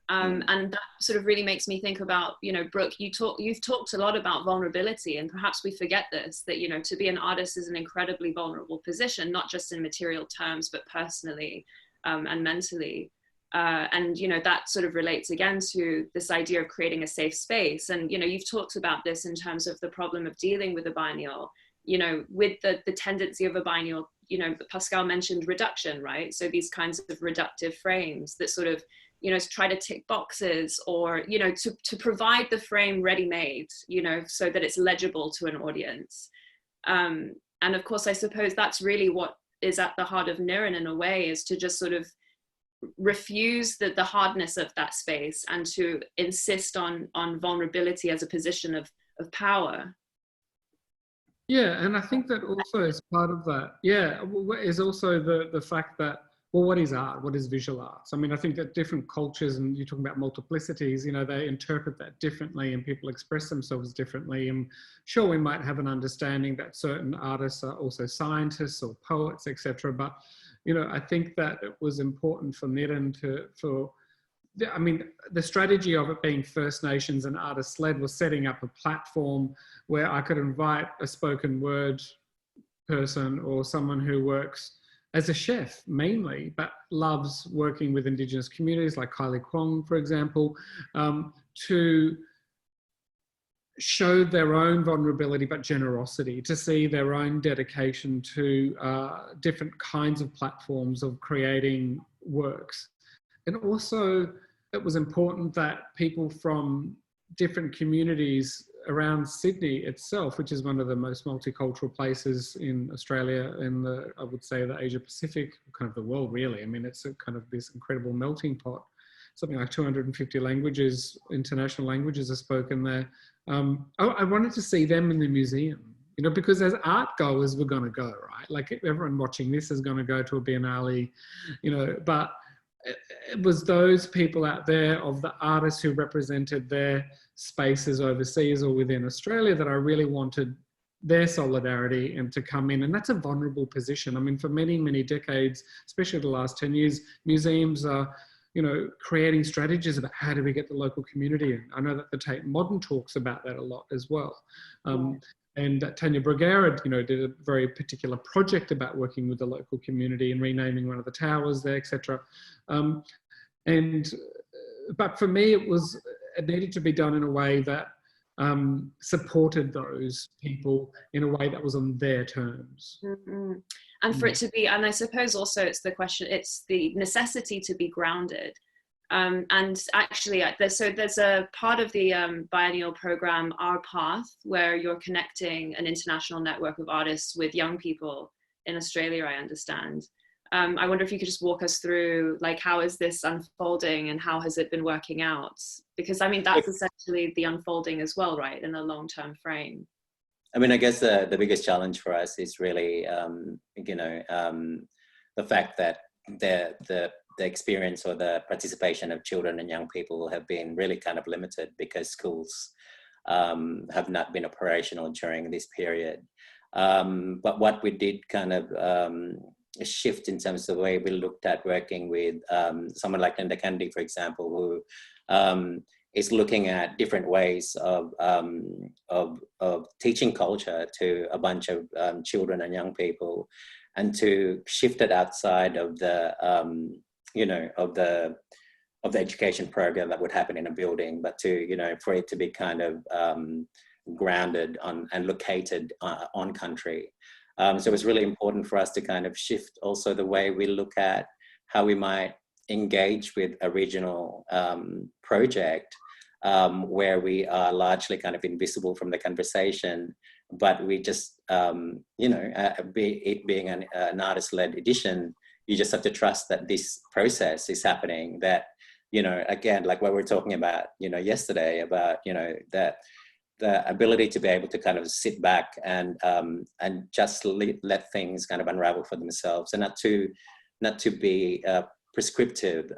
And that sort of really makes me think about, you know, Brook, you've talked a lot about vulnerability, and perhaps we forget this, that, you know, to be an artist is an incredibly vulnerable position, not just in material terms, but personally and mentally. And, you know, that sort of relates again to this idea of creating a safe space. And, you know, you've talked about this in terms of the problem of dealing with a biennial, you know, with the tendency of a biennial, you know, Paschal mentioned reduction, right? So these kinds of reductive frames that sort of, you know, to try to tick boxes, or, you know, to provide the frame ready-made, you know, so that it's legible to an audience. And of course, I suppose that's really what is at the heart of Niran in a way, is to just sort of refuse the hardness of that space and to insist on vulnerability as a position of power. Yeah, and I think that also is part of that, yeah, is also the fact that, well, what is art? What is visual arts? I mean, I think that different cultures, and you're talking about multiplicities, you know, they interpret that differently, and people express themselves differently. And sure, we might have an understanding that certain artists are also scientists or poets, etc. But, you know, I think that it was important for Niran I mean, the strategy of it being First Nations and artist-led was setting up a platform where I could invite a spoken word person or someone who works as a chef mainly, but loves working with Indigenous communities like Kylie Kwong, for example, to show their own vulnerability but generosity, to see their own dedication to different kinds of platforms of creating works. And also it was important that people from different communities around Sydney itself, which is one of the most multicultural places in Australia, in the, I would say, the Asia Pacific, kind of the world really. I mean, it's a kind of this incredible melting pot. Something like 250 languages, international languages are spoken there. I wanted to see them in the museum, you know, because as art goers, we're going to go, right? Like everyone watching this is going to go to a Biennale, you know, but it was those people out there, of the artists who represented their spaces overseas or within Australia, that I really wanted their solidarity and to come in. And that's a vulnerable position. I mean, for many, many decades, especially the last 10 years, museums are, you know, creating strategies about how do we get the local community in. I know that the Tate Modern talks about that a lot as well. And Tanya Bruguera, you know, did a very particular project about working with the local community and renaming one of the towers there, etc. But for me, it needed to be done in a way that supported those people in a way that was on their terms. Mm-hmm. And for it to be, and I suppose also it's the necessity to be grounded. And actually, there's a part of the biennial program, Our Path, where you're connecting an international network of artists with young people in Australia, I understand. I wonder if you could just walk us through, like, how is this unfolding and how has it been working out? Because, I mean, that's essentially the unfolding as well, right, in a long-term frame. I mean, I guess the biggest challenge for us is really, the fact that the experience or the participation of children and young people have been really kind of limited because schools have not been operational during this period. But what we did kind of shift in terms of the way we looked at working with someone like Linda Kennedy, for example, who is looking at different ways of teaching culture to a bunch of children and young people, and to shift it outside of the of the education program that would happen in a building, but to, you know, for it to be kind of grounded on and located on country. So it was really important for us to kind of shift also the way we look at how we might engage with a regional project where we are largely kind of invisible from the conversation, but we just, it being an artist-led edition, you just have to trust that this process is happening, that, you know, again, like what we were talking about, you know, yesterday about, you know, that the ability to be able to kind of sit back and just let things kind of unravel for themselves, and not to be prescriptive,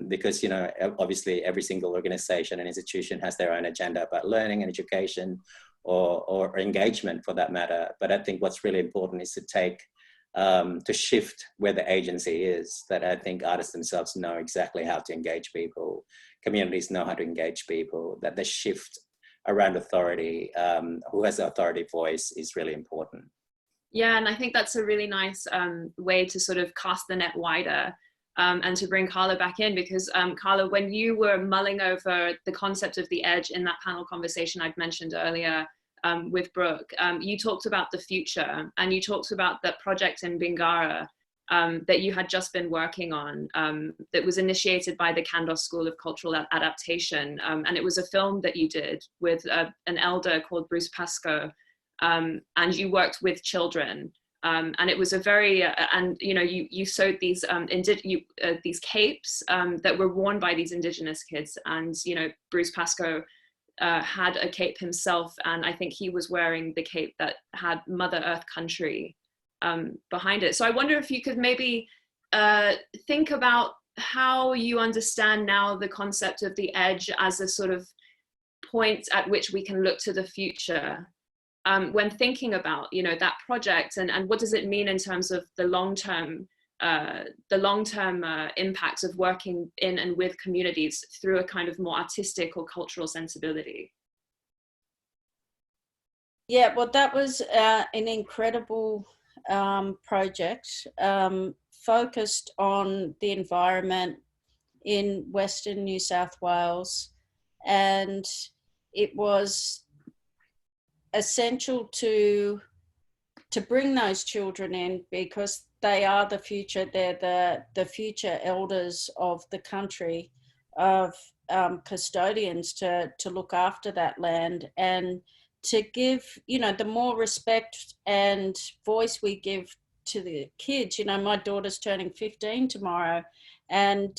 because, you know, obviously every single organization and institution has their own agenda about learning and education or engagement for that matter. But I think what's really important is to shift where the agency is, that I think artists themselves know exactly how to engage people, communities know how to engage people, that the shift around authority, who has the authority voice, is really important. Yeah, and I think that's a really nice way to sort of cast the net wider, and to bring Karla back in, because Karla, when you were mulling over the concept of the edge in that panel conversation I'd mentioned earlier with Brook, you talked about the future, and you talked about that project in Bingara that you had just been working on, that was initiated by the Kandos School of Cultural Adaptation, and it was a film that you did with an elder called Bruce Pascoe, and you worked with children. And it was a very, and you know, you sewed these these capes that were worn by these Indigenous kids, and you know, Bruce Pascoe had a cape himself, and I think he was wearing the cape that had Mother Earth Country behind it. So I wonder if you could maybe think about how you understand now the concept of the edge as a sort of point at which we can look to the future. When thinking about, you know, that project, and what does it mean in terms of the long-term impacts of working in and with communities through a kind of more artistic or cultural sensibility? Yeah, well, that was an incredible project focused on the environment in Western New South Wales, and it was essential to bring those children in because they are the future. They're the future elders of the country, of custodians to look after that land, and to give, you know, the more respect and voice we give to the kids. You know, my daughter's turning 15 tomorrow, and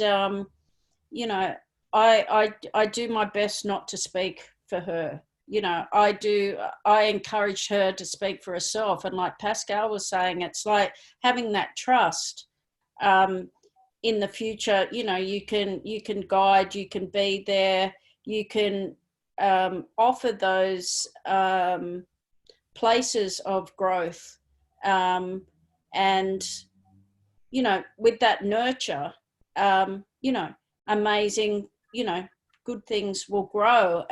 you know, I do my best not to speak for her. You know, I encourage her to speak for herself. And like Paschal was saying, it's like having that trust in the future. You know, you can guide, you can be there, you can offer those places of growth. And, you know, with that nurture, you know, amazing, you know, good things will grow.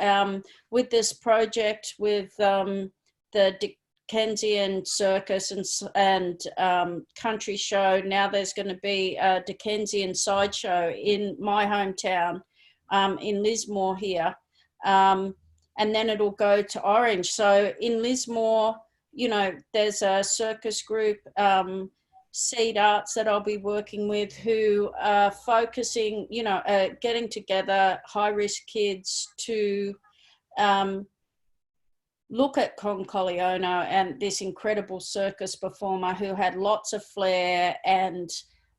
With this project, with the Dickensian circus and country show, now there's going to be a Dickensian sideshow in my hometown, in Lismore here, and then it'll go to Orange. So in Lismore, you know, there's a circus group, Seed Arts, that I'll be working with, who are focusing, you know, getting together high-risk kids to look at Concoleono and this incredible circus performer who had lots of flair and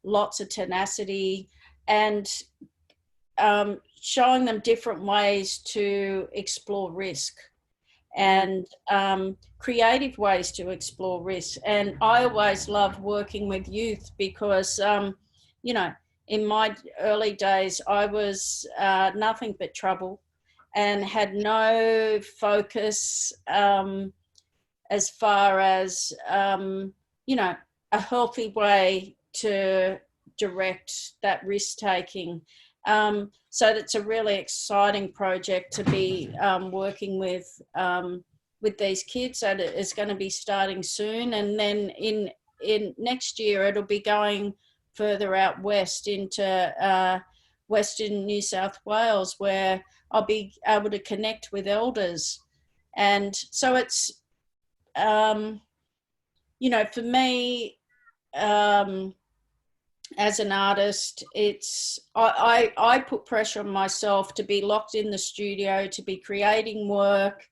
lots of tenacity, and showing them different ways to explore risk and creative ways to explore risk. And I always love working with youth because, you know, in my early days, I was nothing but trouble and had no focus as far as, you know, a healthy way to direct that risk-taking. So that's a really exciting project to be working with these kids. So it's going to be starting soon, and then in next year it'll be going further out west into Western New South Wales, where I'll be able to connect with elders. And so it's, you know, for me, as an artist, it's I put pressure on myself to be locked in the studio, to be creating work,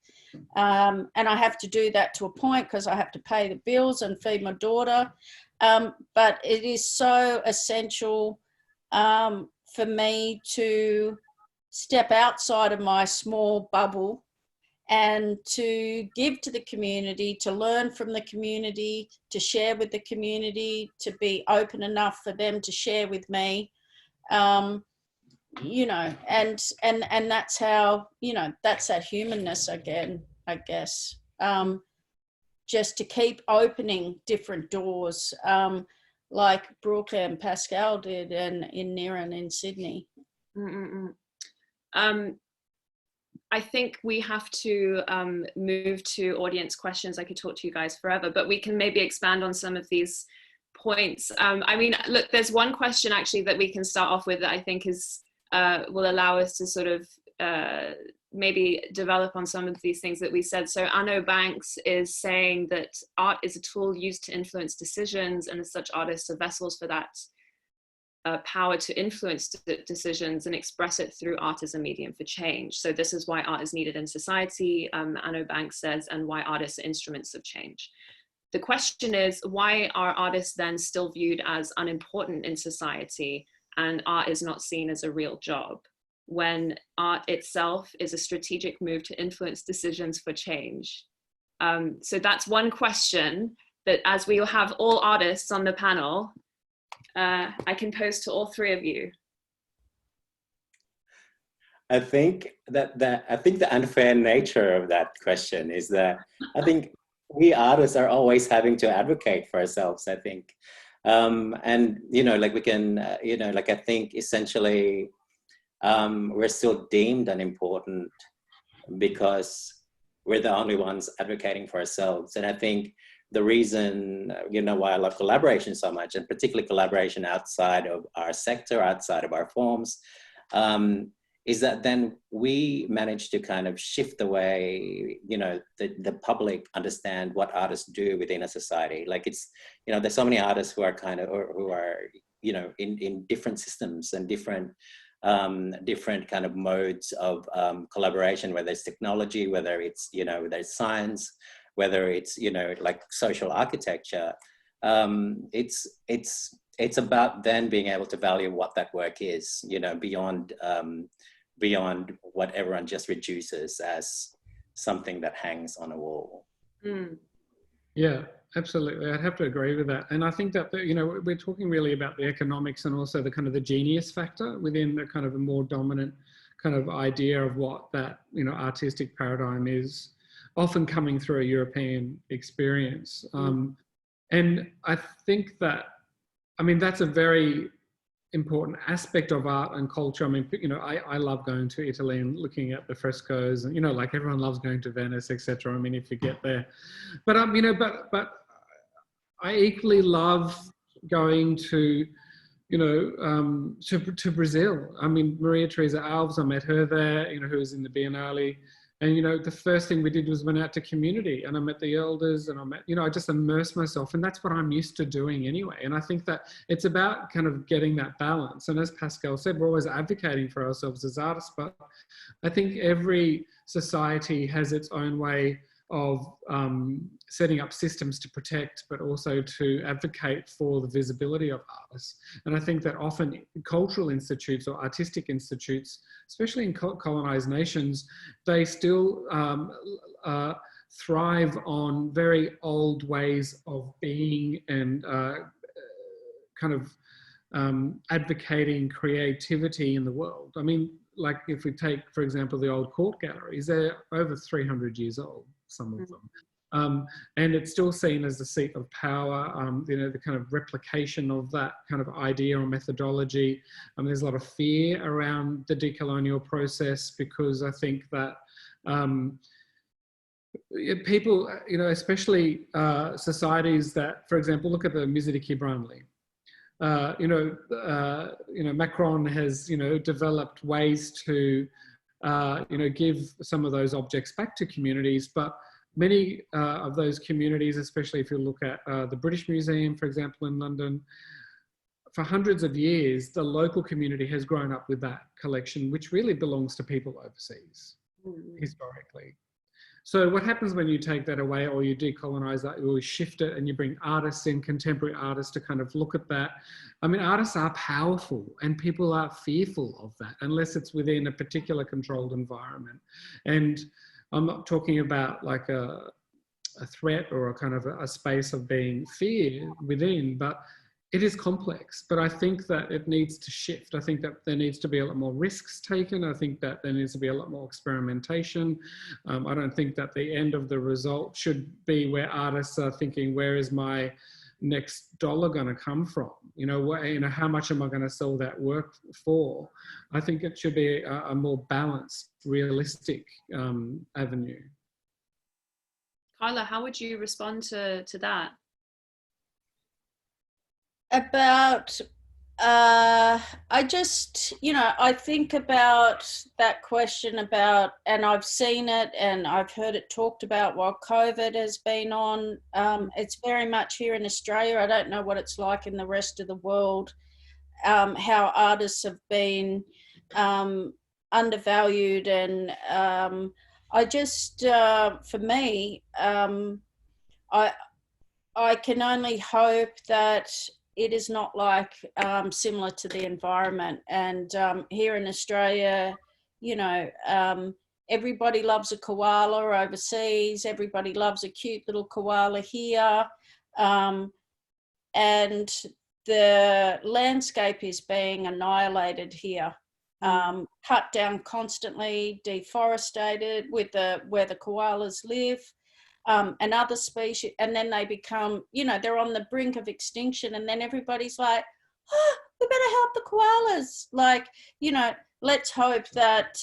and I have to do that to a point because I have to pay the bills and feed my daughter. But it is so essential for me to step outside of my small bubble and to give to the community, to learn from the community, to share with the community, to be open enough for them to share with me, you know, and that's how, you know, that's that humanness again, I guess, just to keep opening different doors, like Brook and Paschal did in Neeran in Sydney. I think we have to move to audience questions. I could talk to you guys forever, but we can maybe expand on some of these points. I mean, look, there's one question actually that we can start off with that I think is will allow us to sort of maybe develop on some of these things that we said. So Anno Banks is saying that art is a tool used to influence decisions, and as such, artists are vessels for that power to influence decisions and express it through art as a medium for change. So this is why art is needed in society, Anno Banks says, and why artists are instruments of change. The question is, why are artists then still viewed as unimportant in society and art is not seen as a real job, when art itself is a strategic move to influence decisions for change? So that's one question that, as we will have all artists on the panel, I can pose to all three of you. I think the unfair nature of that question is that I think we artists are always having to advocate for ourselves, I think. And, you know, like we can, you know, like I think essentially we're still deemed unimportant because we're the only ones advocating for ourselves. And I think the reason, why I love collaboration so much, and particularly collaboration outside of our sector, outside of our forms, is that then we manage to kind of shift the way, the public understand what artists do within a society. Like it's, there's so many artists who are in different systems and different kind of modes of collaboration, whether it's technology, whether it's, whether it's science, whether it's, like social architecture. It's about then being able to value what that work is, beyond what everyone just reduces as something that hangs on a wall. Mm. Yeah, absolutely. I'd have to agree with that. And I think that, we're talking really about the economics and also the kind of the genius factor within the kind of a more dominant kind of idea of what that, artistic paradigm is, often coming through a European experience. And I think that, that's a very important aspect of art and culture. I love going to Italy and looking at the frescoes, and like everyone loves going to Venice, etc. If you get there, but but I equally love going to to Brazil. Maria Teresa Alves, I met her there, who was in the Biennale. And, the first thing we did was went out to community, and I met the elders, and I just immersed myself, and that's what I'm used to doing anyway. And I think that it's about kind of getting that balance. And as Paschal said, we're always advocating for ourselves as artists, but I think every society has its own way of setting up systems to protect, but also to advocate for the visibility of artists. And I think that often cultural institutes or artistic institutes, especially in colonized nations, they still thrive on very old ways of being and kind of advocating creativity in the world. Like if we take, for example, the old court galleries, they're over 300 years old, some of them. And it's still seen as the seat of power, the kind of replication of that kind of idea or methodology. There's a lot of fear around the decolonial process, because I think that people, especially societies that, for example, look at the Musée de Branly. Macron has, developed ways to, give some of those objects back to communities, but many of those communities, especially if you look at the British Museum, for example, in London, for hundreds of years, the local community has grown up with that collection, which really belongs to people overseas, historically. So what happens when you take that away, or you decolonize that, or you shift it and you bring artists in, contemporary artists, to kind of look at that? Artists are powerful, and people are fearful of that unless it's within a particular controlled environment. And I'm not talking about like a threat or a kind of a space of being feared within, but it is complex. But I think that it needs to shift. I think that there needs to be a lot more risks taken. I think that there needs to be a lot more experimentation. I don't think that the end of the result should be where artists are thinking, where is my next dollar going to come from? How much am I going to sell that work for? I think it should be a more balanced, realistic avenue. Karla, how would you respond to that? About I just, I think about that question about, and I've seen it and I've heard it talked about while COVID has been on. It's very much here in Australia. I don't know what it's like in the rest of the world, how artists have been undervalued. And I just, for me, I can only hope that it is not like similar to the environment. And here in Australia, everybody loves a koala overseas. Everybody loves a cute little koala here. And the landscape is being annihilated here, cut down constantly, deforested where the koalas live. And other species, and then they become, they're on the brink of extinction, and then everybody's like, oh, we better help the koalas. Like, let's hope that,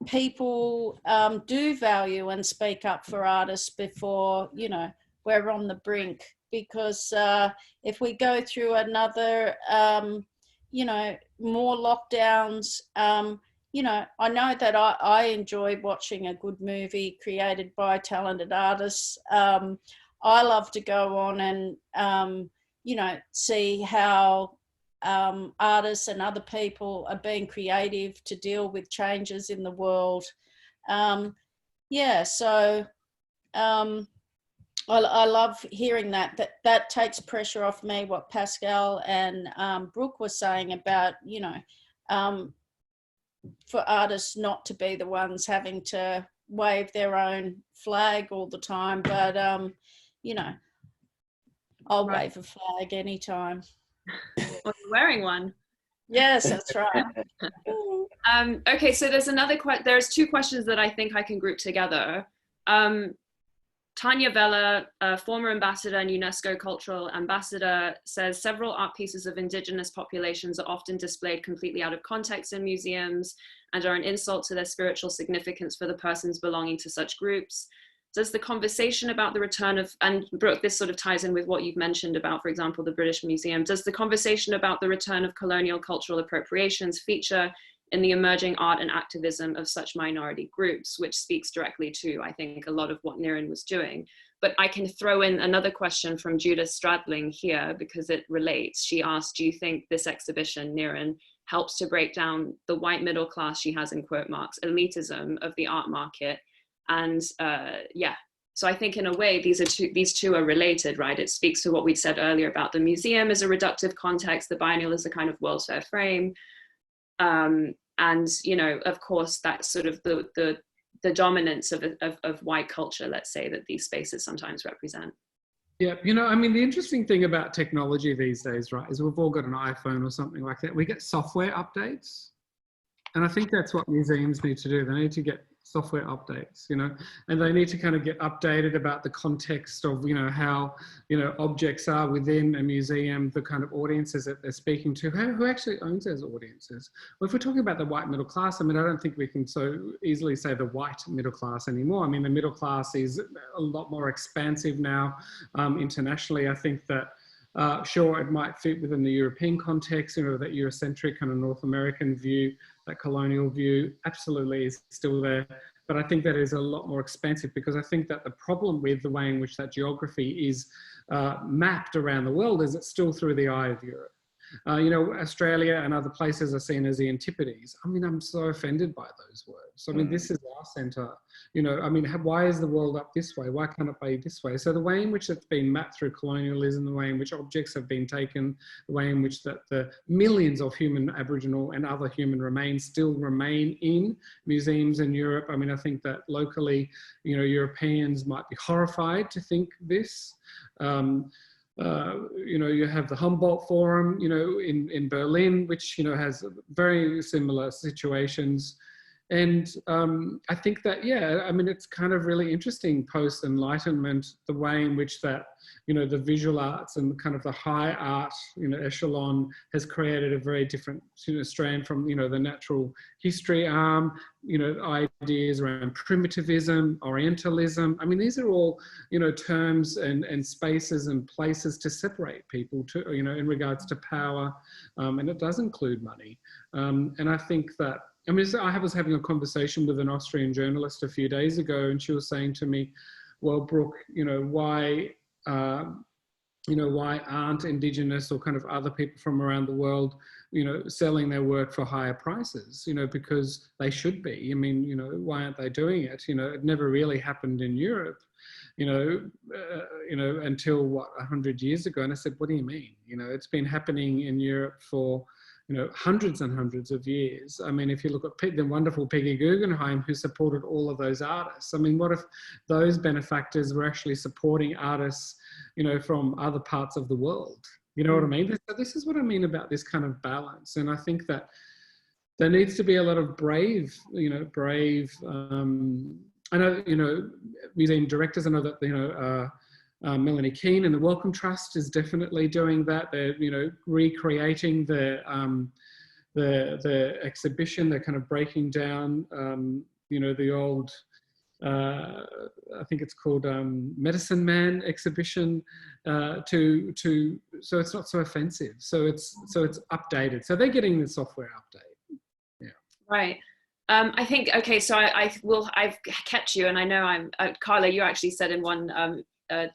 people do value and speak up for artists before, you know, we're on the brink. Because if we go through another, you know, more lockdowns, you know, I know that I enjoy watching a good movie created by talented artists. I love to go on and, you know, see how artists and other people are being creative to deal with changes in the world. Yeah, so I love hearing that takes pressure off me, what Paschal and Brook were saying about, you know, for artists not to be the ones having to wave their own flag all the time, but, you know, I'll wave a flag anytime. Well, you're wearing one. Yes, that's right. Okay, so there's two questions that I think I can group together. Tanya Vella, a former ambassador and UNESCO cultural ambassador, says several art pieces of indigenous populations are often displayed completely out of context in museums and are an insult to their spiritual significance for the persons belonging to such groups. Does the conversation about the return of, and Brooke, this sort of ties in with what you've mentioned about, for example, the British Museum, does the conversation about the return of colonial cultural appropriations feature in the emerging art and activism of such minority groups, which speaks directly to, I think, a lot of what Niren was doing? But I can throw in another question from Judith Stradling here because it relates. She asked, do you think this exhibition, Niren, helps to break down the white middle class, she has in quote marks, elitism of the art market? And yeah, so I think in a way, these two are related, right? It speaks to what we said earlier about the museum as a reductive context, the biennial as a kind of World's Fair frame. And, you know, of course, that's sort of the dominance of white culture, let's say, that these spaces sometimes represent. Yeah, you know, I mean, the interesting thing about technology these days, right, is we've all got an iPhone or something like that. We get software updates. And I think that's what museums need to do. They need to get software updates, you know, and they need to kind of get updated about the context of, you know, how, you know, objects are within a museum, the kind of audiences that they're speaking to, who actually owns those audiences. Well, if we're talking about the white middle class, I mean, I don't think we can so easily say the white middle class anymore. I mean, the middle class is a lot more expansive now internationally. I think that sure, it might fit within the European context, you know, that Eurocentric kind of North American view, that colonial view absolutely is still there. But I think that is a lot more expansive because I think that the problem with the way in which that geography is mapped around the world is it's still through the eye of Europe. You know, Australia and other places are seen as the antipodes. I mean, I'm so offended by those words. I mean, this is our centre. You know, I mean, why is the world up this way? Why can't it be this way? So the way in which it's been mapped through colonialism, the way in which objects have been taken, the way in which that the millions of human Aboriginal and other human remains still remain in museums in Europe. I mean, I think that locally, you know, Europeans might be horrified to think this. You know, you have the Humboldt Forum, you know, in Berlin, which, you know, has very similar situations. And I think that, yeah, I mean, it's kind of really interesting post-Enlightenment, the way in which that, you know, the visual arts and kind of the high art, you know, echelon has created a very different, you know, strand from, you know, the natural history arm, you know, ideas around primitivism, Orientalism. I mean, these are all, you know, terms and spaces and places to separate people to, you know, in regards to power. And it does include money. And I think that, I mean, I was having a conversation with an Austrian journalist a few days ago, and she was saying to me, well, Brooke, you know, why aren't Indigenous or kind of other people from around the world, you know, selling their work for higher prices, you know, because they should be. I mean, you know, why aren't they doing it? You know, it never really happened in Europe, you know, until what, 100 years ago. And I said, what do you mean? You know, it's been happening in Europe for, you know, hundreds and hundreds of years. I mean, if you look at the wonderful Peggy Guggenheim, who supported all of those artists. I mean, what if those benefactors were actually supporting artists, you know, from other parts of the world? You know what I mean? So this is what I mean about this kind of balance. And I think that there needs to be a lot of brave, you know, I know, you know, museum directors, I know that, you know, Melanie Keane and the Wellcome Trust is definitely doing that. They're, you know, recreating the the exhibition. They're kind of breaking down, you know, the old, I think it's called Medicine Man exhibition, so it's not so offensive. So it's updated. So they're getting the software update. Yeah. Right. I think, okay, so I've kept you, and I know I'm, Carla, you actually said in one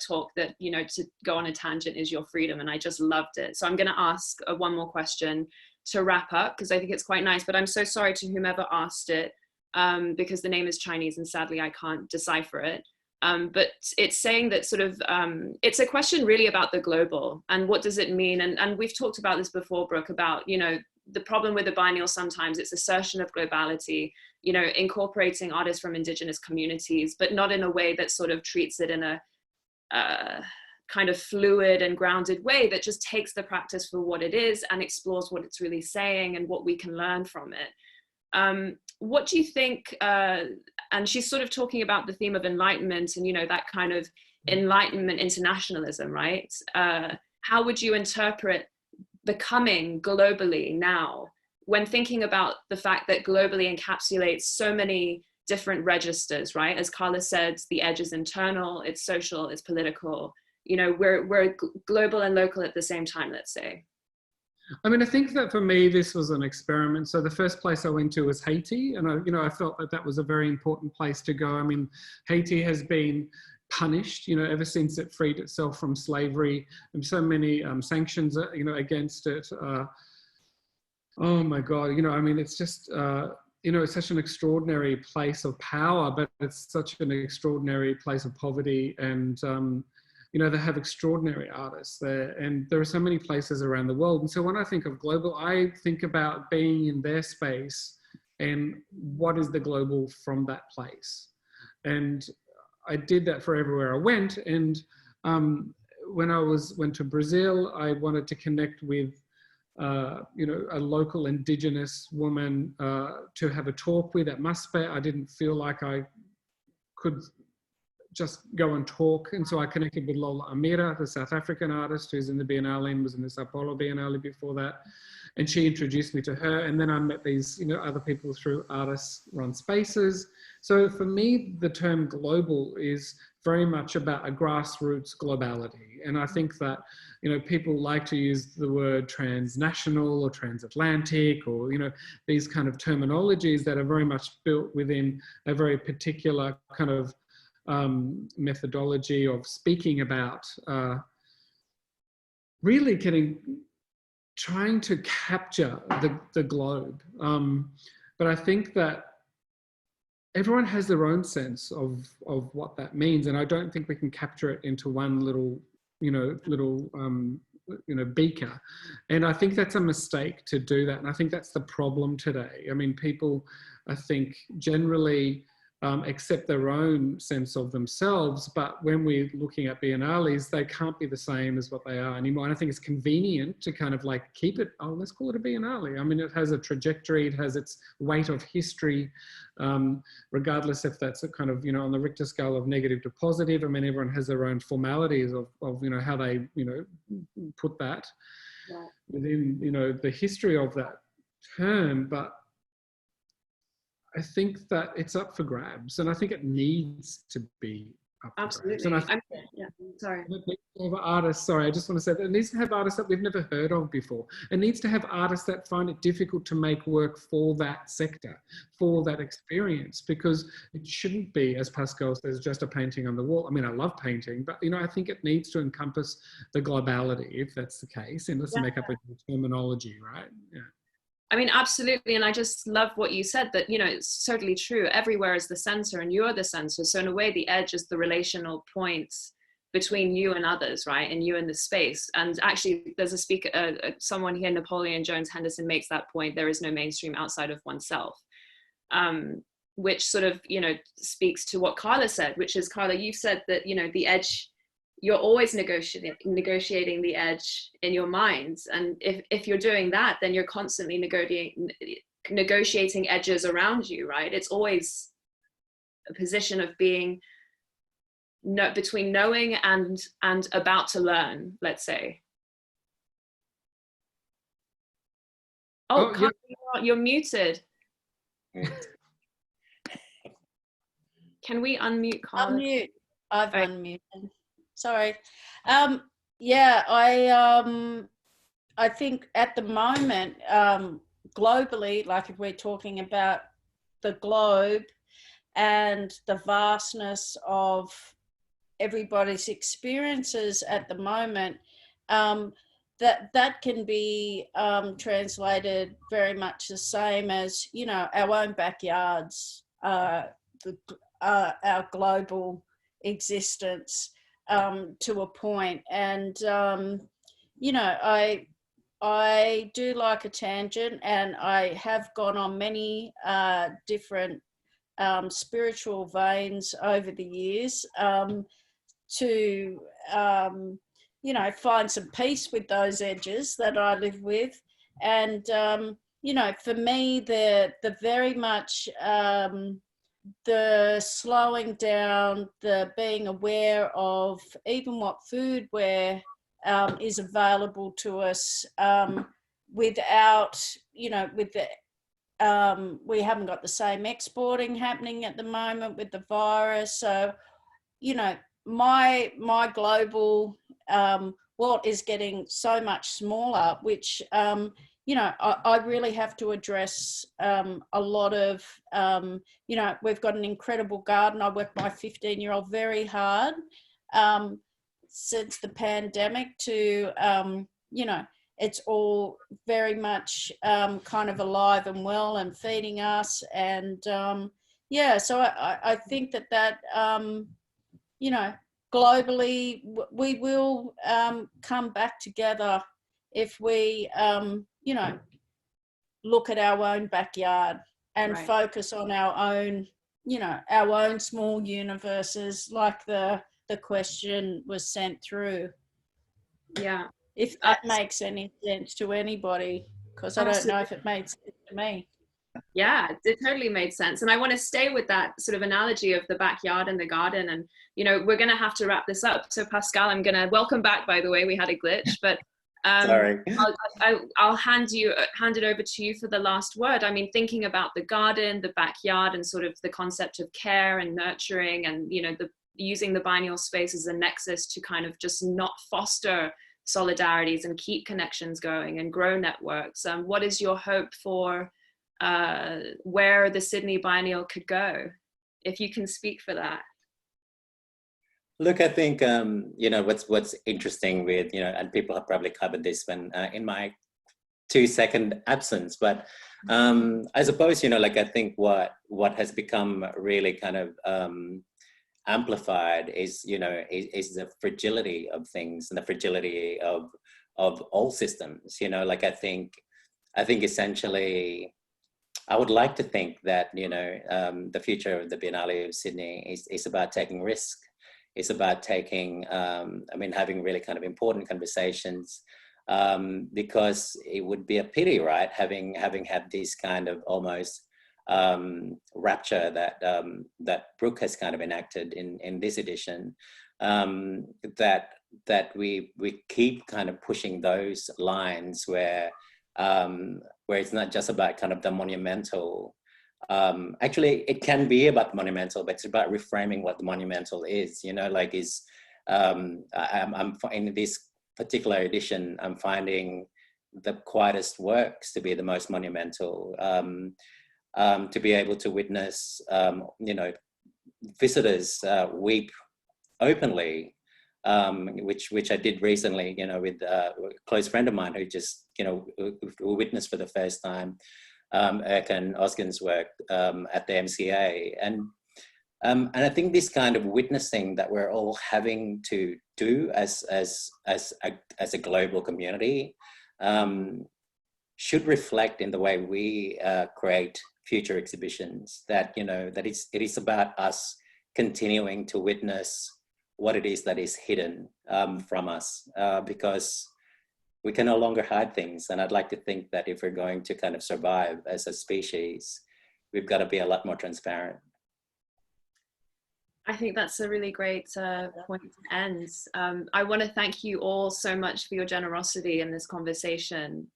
talk that, you know, to go on a tangent is your freedom, and I just loved it. So I'm going to ask one more question to wrap up, because I think it's quite nice, but I'm so sorry to whomever asked it, because the name is Chinese and sadly I can't decipher it. But it's saying that sort of, it's a question really about the global and what does it mean? And we've talked about this before, Brook, about, you know, the problem with the biennial, sometimes it's assertion of globality, you know, incorporating artists from indigenous communities, but not in a way that sort of treats it in a kind of fluid and grounded way that just takes the practice for what it is and explores what it's really saying and what we can learn from it. What do you think, and she's sort of talking about the theme of enlightenment and, you know, that kind of enlightenment internationalism, right? How would you interpret becoming globally now, when thinking about the fact that globally encapsulates so many different registers, right? As Carla said, the edge is internal, it's social, it's political. You know, we're global and local at the same time, let's say. I mean, I think that for me, this was an experiment. So the first place I went to was Haiti, and I felt that that was a very important place to go. I mean, Haiti has been punished, you know, ever since it freed itself from slavery, and so many sanctions, you know, against it. Oh my God, you know, I mean, it's just, you know, it's such an extraordinary place of power, but it's such an extraordinary place of poverty. And, you know, they have extraordinary artists there, and there are so many places around the world. And so when I think of global, I think about being in their space and what is the global from that place. And I did that for everywhere I went. And when I went to Brazil, I wanted to connect with, you know, a local indigenous woman to have a talk with at Muspe. I didn't feel like I could just go and talk. And so I connected with Lola Amira, the South African artist who's in the Biennale and was in the Sao Paulo Biennale before that. And she introduced me to her. And then I met these, you know, other people through artists run spaces. So for me, the term global is very much about a grassroots globality. And I think that, you know, people like to use the word transnational or transatlantic or, you know, these kind of terminologies that are very much built within a very particular kind of methodology of speaking about really trying to capture the globe. But I think that everyone has their own sense of what that means. And I don't think we can capture it into one little beaker. And I think that's a mistake to do that. And I think that's the problem today. I mean, people, I think, generally accept their own sense of themselves, but when we're looking at biennales, they can't be the same as what they are anymore. And I think it's convenient to kind of like keep it, oh, let's call it a biennale. I mean, it has a trajectory, it has its weight of history, regardless if that's a kind of, you know, on the Richter scale of negative to positive. I mean, everyone has their own formalities of you know, how they, you know, put that within, you know, the history of that term. But I think that it's up for grabs, and I think it needs to be up for grabs. And I think sorry. It needs to have artists, sorry, I just want to say that it needs to have artists that we've never heard of before. It needs to have artists that find it difficult to make work for that sector, for that experience, because it shouldn't be, as Paschal says, just a painting on the wall. I mean, I love painting, but, you know, I think it needs to encompass the globality, if that's the case, and let's make up a terminology, right? Yeah. I mean, absolutely. And I just love what you said, that, you know, it's totally true. Everywhere is the center and you're the center. So in a way, the edge is the relational points between you and others, right? And you and the space. And actually, there's a speaker, someone here, Napoleon Jones Henderson, makes that point. There is no mainstream outside of oneself, which sort of, you know, speaks to what Carla said, which is, Carla, you've said that, you know, the edge, you're always negotiating the edge in your minds. And if you're doing that, then you're constantly negotiating edges around you, right? It's always a position of being between knowing and about to learn, let's say. Oh, Oh, Carla, yeah. you're muted. Can we unmute Carla? Unmute. I've Right. unmuted. Sorry. Yeah, I think at the moment, globally, like if we're talking about the globe and the vastness of everybody's experiences at the moment, that can be translated very much the same as, you know, our own backyards, our global existence to a point. And you know, I do like a tangent, and I have gone on many different spiritual veins over the years to, you know, find some peace with those edges that I live with. And, you know, for me, the very much the slowing down, the being aware of even what food is available to us without, you know, with the we haven't got the same exporting happening at the moment with the virus. So, you know, my global world is getting so much smaller, which, you know, I really have to address a lot of, you know, we've got an incredible garden. I worked my 15-year-old very hard since the pandemic to, you know, it's all very much kind of alive and well and feeding us. And yeah, so I think that, you know, globally, we will come back together if we, you know, look at our own backyard and Right. focus on our own, you know, our own small universes, like the question was sent through. Yeah. If that makes any sense to anybody, because I don't know if it made sense to me. Yeah, it totally made sense. And I want to stay with that sort of analogy of the backyard and the garden. And, you know, we're going to have to wrap this up. So Pascal, I'm going to welcome back, by the way, we had a glitch, but Sorry. I'll hand it over to you for the last word. I mean, thinking about the garden, the backyard, and sort of the concept of care and nurturing, and, you know, using the biennial space as a nexus to kind of just not foster solidarities and keep connections going and grow networks. What is your hope for where the Sydney Biennial could go, if you can speak for that? Look, I think, you know, what's interesting with, you know, and people have probably covered this when in my 2-second absence, but I suppose, you know, like I think what has become really kind of amplified is, you know, is the fragility of things and the fragility of all systems. You know, like I think essentially, I would like to think that, you know, the future of the Biennale of Sydney is about taking risk. It's about taking, I mean, having really kind of important conversations, because it would be a pity, right? Having had this kind of almost rapture that Brook has kind of enacted in this edition, that we keep kind of pushing those lines where it's not just about kind of the monumental. Actually, it can be about the monumental, but it's about reframing what the monumental is. You know, like I'm in this particular edition, I'm finding the quietest works to be the most monumental. To be able to witness, you know, visitors weep openly, which I did recently, you know, with a close friend of mine who just, you know, who witnessed for the first time Erkan Özgen's work at the MCA. And I think this kind of witnessing that we're all having to do as a global community should reflect in the way we create future exhibitions. That, you know, that it is about us continuing to witness what it is that is hidden from us, because we can no longer hide things. And I'd like to think that if we're going to kind of survive as a species, we've got to be a lot more transparent. I think that's a really great point to end. I want to thank you all so much for your generosity in this conversation.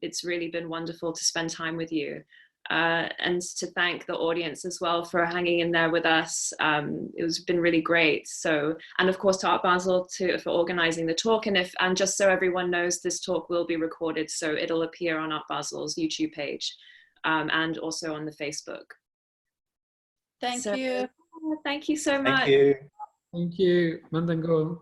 It's really been wonderful to spend time with you. And to thank the audience as well for hanging in there with us. It's been really great. So, and of course to Art Basel for organizing the talk. And just so everyone knows, this talk will be recorded, so it'll appear on Art Basel's YouTube page and also on the Facebook. Thank you. Thank you so much. Thank you. Thank you. Mandango.